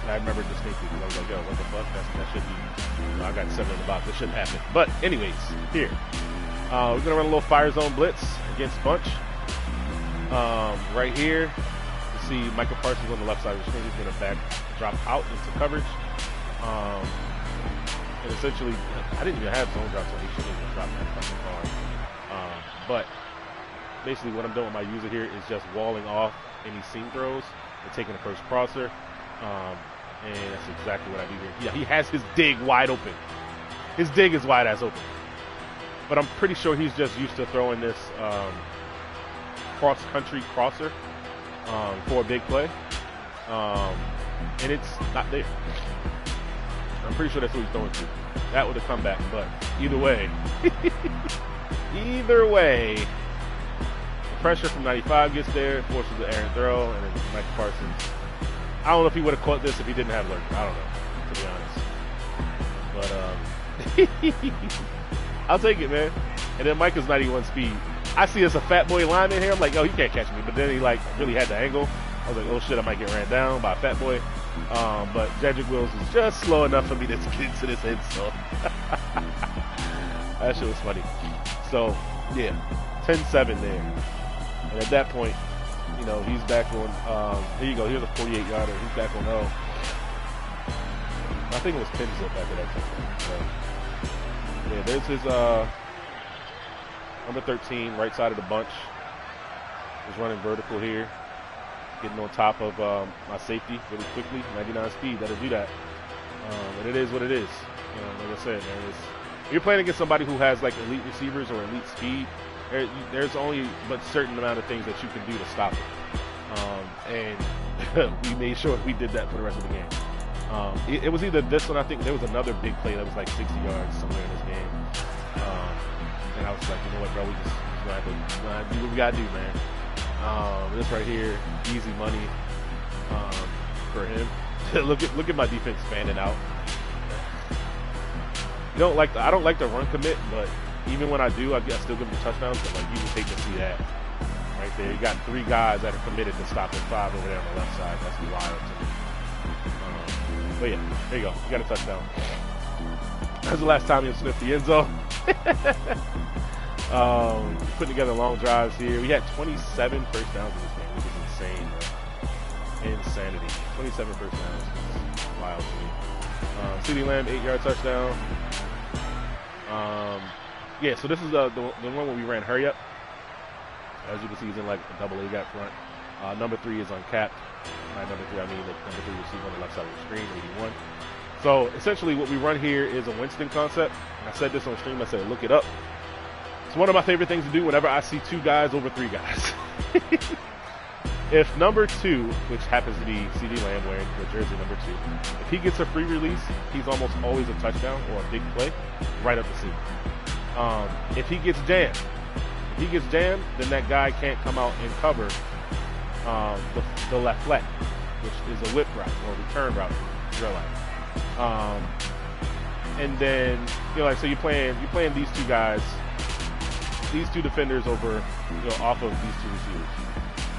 I remember distinctly because I was like, yo, what the fuck? That should be. I got 7 in the box. That shouldn't happen. But anyways, here we're gonna run a little fire zone blitz against Bunch. Right here, you see Michael Parsons on the left side of the screen. He's gonna back drop out into coverage. And essentially, I didn't even have zone drops, so he shouldn't even drop that fucking far. But basically what I'm doing with my user here is just walling off any seam throws and taking the first crosser. And that's exactly what I do here. Yeah, he has his dig wide open. His dig is wide ass open. But I'm pretty sure he's just used to throwing this cross-country crosser for a big play. And it's not there. I'm pretty sure that's what he's throwing to. That would have come back, but either way. Either way, the pressure from 95 gets there, forces the errant throw, and then Mike Parsons. I don't know if he would have caught this if he didn't have Lurker. I don't know, to be honest. But I'll take it, man. And then Mike is 91 speed. I see as a fat boy lineman here. I'm like, oh, he can't catch me. But then he like really had the angle. I was like, oh shit, I might get ran down by a fat boy. But Jedrick Wills is just slow enough for me to get into this end. So that shit was funny. So yeah, 10-7 there. And at that point, you know, he's back on. Here you go. Here's a 48-yarder. He's back on 0. I think it was 10 zip after that touchdown. So, yeah, there's his number 13, right side of the bunch. He's running vertical here, getting on top of my safety really quickly. 99 speed, that'll do that. And it is what it is. Like I said, man, you're playing against somebody who has like elite receivers or elite speed. There's only but certain amount of things that you can do to stop it. And we made sure we did that for the rest of the game. It was either this one, I think there was another big play that was like 60 yards somewhere in this game. And I was like, you know what, bro, we just gonna have to do what we gotta do, man. This right here, easy money for him. look at my defense fanning out. I don't like the run commit, but even when I do, I still give them touchdowns. But like, you just hate to see that right there. You got 3 guys that are committed to stopping 5 over there on the left side. That's wild to me. But yeah, there you go. You got a touchdown. That's the last time you'll sniff the end zone. Putting together long drives here. We had 27 first downs in this game, which is insane, bro. Insanity. 27 first downs. Wild to me. CeeDee Lamb, 8-yard touchdown. Yeah, so this is the one where we ran hurry up. As you can see, he's in like a double A gap front. Number 3 is uncapped. By number 3, I mean the number 3 receiver on the left side of the screen, 81. So essentially what we run here is a Winston concept. I said this on stream. I said, look it up. It's one of my favorite things to do whenever I see 2 guys over 3 guys. If number 2, which happens to be CeeDee Lamb wearing the jersey number 2, if he gets a free release, he's almost always a touchdown or a big play right up the seam. If he gets jammed, then that guy can't come out and cover the left flat, which is a whip route or a return route in real life. And then so you're playing these 2 guys, these 2 defenders over off of these 2 receivers.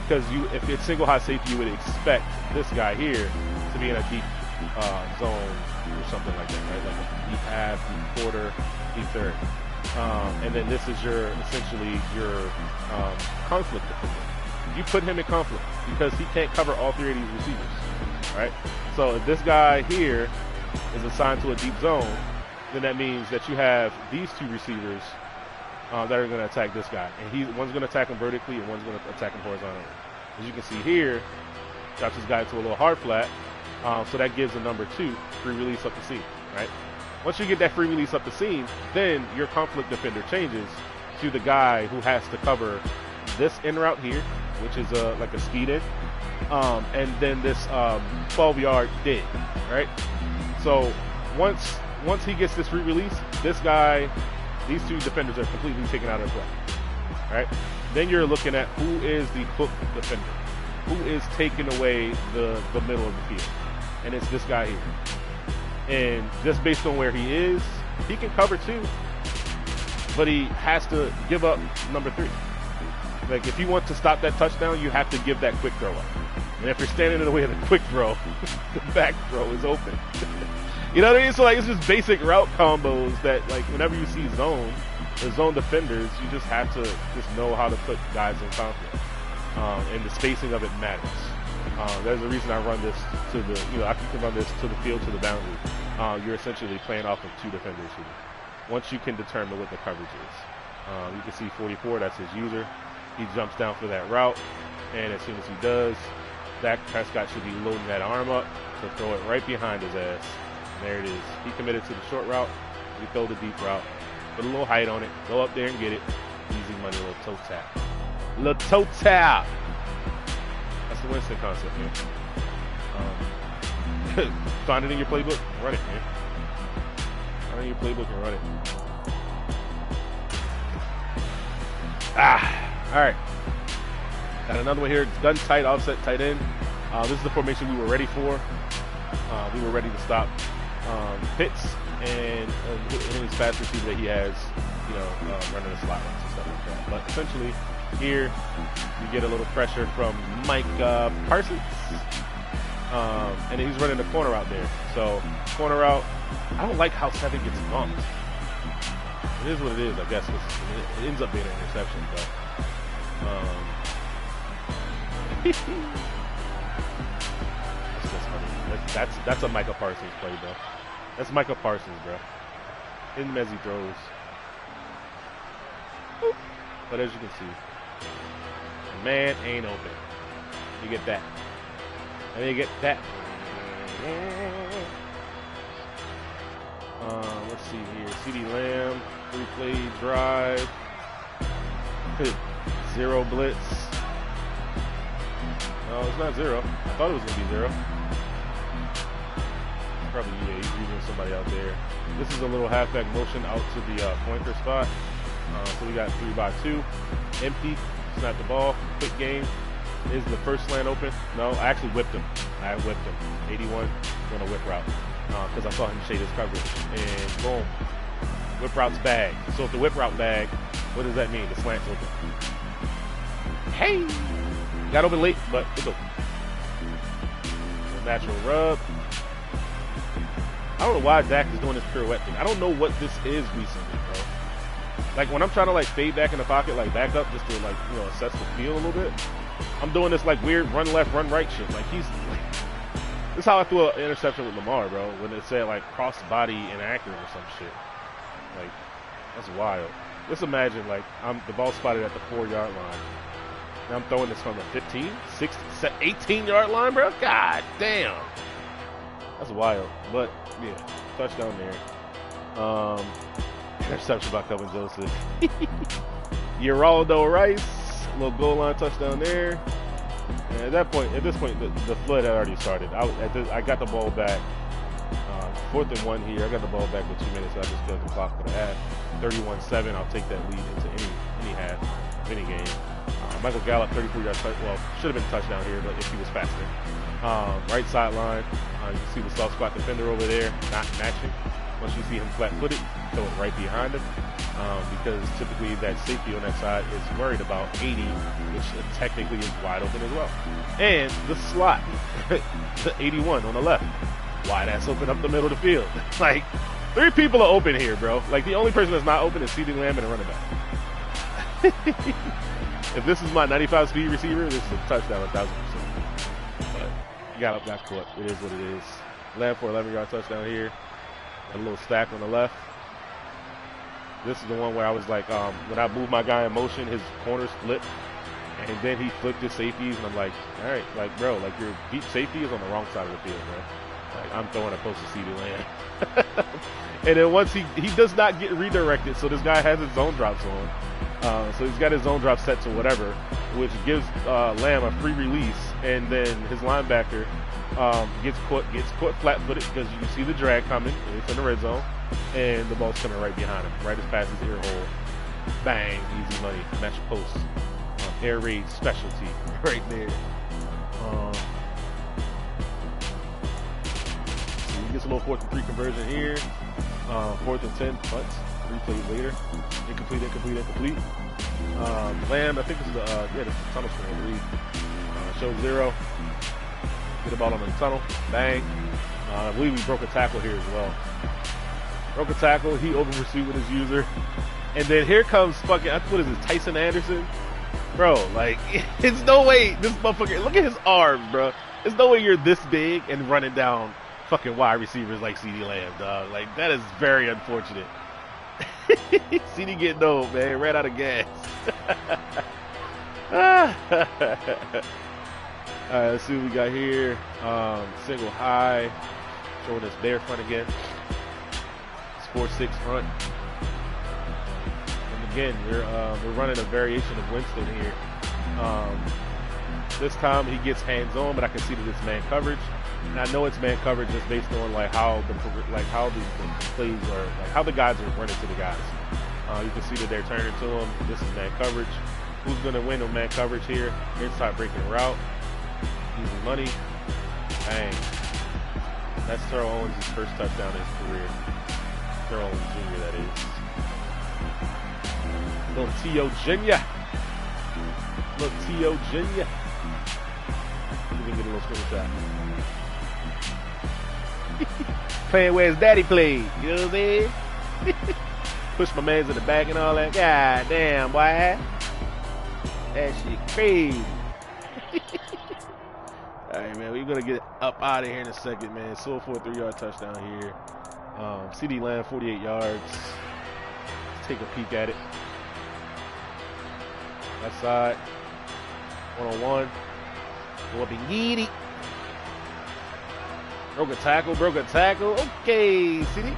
Because if it's single high safety, you would expect this guy here to be in a deep zone or something like that, right? Like a deep half, deep quarter, deep third. And then this is essentially your conflict defender. You put him in conflict because he can't cover all 3 of these receivers, right? So if this guy here is assigned to a deep zone, then that means that you have these 2 receivers that are going to attack this guy. And one's going to attack him vertically and one's going to attack him horizontally. As you can see here, drops this guy to a little hard flat. So that gives a number 2 free release up the seam, right? Once you get that free release up the seam, then your conflict defender changes to the guy who has to cover this in route here, which is like a speed in, and then this 12-yard dig, right? So once he gets this free release, these 2 defenders are completely taken out of play, right? Then you're looking at who is the hook defender, who is taking away the middle of the field, and it's this guy here. And just based on where he is, he can cover 2, but he has to give up number 3. Like if you want to stop that touchdown, you have to give that quick throw up. And if you're standing in the way of the quick throw, the back throw is open. You know what I mean? So like it's just basic route combos that like whenever you see zone defenders, you just have to just know how to put guys in conflict. And the spacing of it matters. There's a reason I run this to the, I can run this to the field, to the boundary. You're essentially playing off of 2 defenders here. Once you can determine what the coverage is. You can see 44, that's his user. He jumps down for that route, and as soon as he does, Dak Prescott should be loading that arm up to throw it right behind his ass. And there it is. He committed to the short route. We throw the deep route. Put a little height on it. Go up there and get it. Easy money, little toe tap. Little toe tap. That's the Winston concept, man. Find it in your playbook, run it, man. Find it in your playbook and run it. All right. Got another one here. Gun tight, offset tight end. This is the formation we were ready for. We were ready to stop Pitts and his fast receiver that he has, running the slot runs and stuff like that. But essentially, here you get a little pressure from Mike Parsons. And he's running the corner out there. So, corner out, I don't like how 7 gets bumped. It is what it is, I guess. It ends up being an interception, but that's a Micah Parsons play, bro. That's Micah Parsons, bro. In him as he throws. Boop. But as you can see, the man ain't open. You get that. And you get that. Let's see here. CD Lamb, 3-play drive. 0 blitz. No, it's not 0. I thought it was going to be 0. Probably, yeah, he's using somebody out there. This is a little halfback motion out to the pointer spot. So we got 3-by-2. Empty. Snap the ball. Quick game. Is the first slant open? No, I actually whipped him. 81. Going to whip route. Because I saw him shade his coverage. And boom. Whip route's bag. So if the whip route bag, what does that mean? The slant's open. Hey! Got open late, but it's open. Natural rub. I don't know why Dak is doing this pirouette thing. I don't know what this is recently, bro. Like when I'm trying to like fade back in the pocket, like back up just to like, assess the field a little bit. I'm doing this like weird run left, run right shit. Like this is how I threw an interception with Lamar, bro. When it said like cross body inaccurate or some shit. Like that's wild. Just imagine like the ball spotted at the 4-yard line. And I'm throwing this from the 15, 16, 18-yard line, bro. God damn. That's wild. But yeah, touchdown there. Interception by Kelvin Joseph. Geraldo Rice, little goal line touchdown there. And at this point, the flood had already started. I got the ball back. 4th and 1 here. I got the ball back with 2 minutes. So I just killed the clock for the half. 31-7. I'll take that lead into any half, any game. Michael Gallup, 34-yard touchdown. Well, should have been a touchdown here, but if he was faster. Right sideline. You can see the soft spot defender over there not matching. Once you see him flat-footed, throw it right behind him. Because typically that safety on that side is worried about 80, which technically is wide open as well. And the slot, the 81 on the left, wide ass open up the middle of the field. Like 3 people are open here, bro. Like the only person that's not open is CD Lamb and a running back. If this is my 95 speed receiver, this is a touchdown 1,000%. But got caught. It is what it is. Lamb for 11-yard touchdown here. A little stack on the left. This is the one where I was like, when I moved my guy in motion, his corners flipped, and then he flipped his safeties, and I'm like, all right, like, bro, like your deep safety is on the wrong side of the field, bro. Like, I'm throwing it close to CD Lamb. And then once he does not get redirected, so this guy has his zone drops on. So he's got his zone drop set to whatever, which gives Lamb a free release, and then his linebacker gets caught flat-footed because you see the drag coming. It's in the red zone, and the ball's coming right behind him, right as past his ear hole. Bang, easy money, match post, air raid specialty right there. So he gets a little 4th and 3 conversion here. 4th and 10, punts, 3 plays later. Incomplete. Lamb, I think this is the tunnel screen, I believe. Show 0. Get the ball on the tunnel. Bang. I believe we broke a tackle here as well. Broke a tackle. He over-pursued with his user. And then here comes fucking, what is this, Tyson Anderson? Bro, like, it's no way this motherfucker, look at his arms, bro. There's no way you're this big and running down fucking wide receivers like CD Lamb, dog. Like, that is very unfortunate. CD getting old, man. Ran out of gas. All right, let's see what we got here. Single high, showing us bare front again. It's 4-6 front. And again, we're running a variation of Winston here. This time he gets hands on, but I can see that it's man coverage. And I know it's man coverage just based on how the plays are, how the guys are running to the guys. You can see that they're turning to him. This is man coverage. Who's going to win on man coverage here? Inside breaking route. Easy money. Bang. That's Terrell Owens' first touchdown in his career. Terrell Owens Jr., that is. Little T.O. Jr. Little T.O. Jr. We can get a little swing shot. Playing where his daddy played. You know what I'm saying? Push my mans in the back and all that. God damn, boy. That shit crazy. All right, man. We're going to get up out of here in a second, man. Sold for a 3-yard touchdown here. CD Lamb, 48 yards. Let's take a peek at it. Left side. One-on-one. Go up and get it. Broke a tackle. Okay, CD.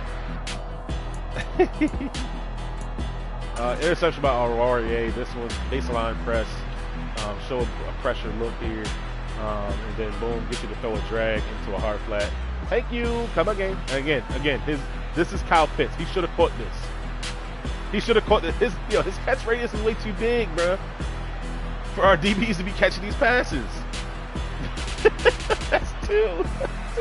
Interception by Aurier. This one's baseline press. Show a pressure look here. And then boom, get you to throw a drag into a hard flat. Thank you. Come again. Again. This is Kyle Pitts. He should have caught this. He should have caught this. His catch radius is way too big, bro, for our DBs to be catching these passes. That's two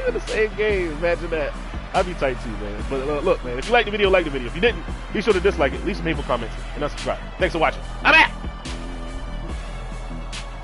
in the same game. Imagine that. I'd be tight too, man. But look, man, if you liked the video, like the video. If you didn't, be sure to dislike it. Leave some hateful comments and unsubscribe. Thanks for watching. I'm out.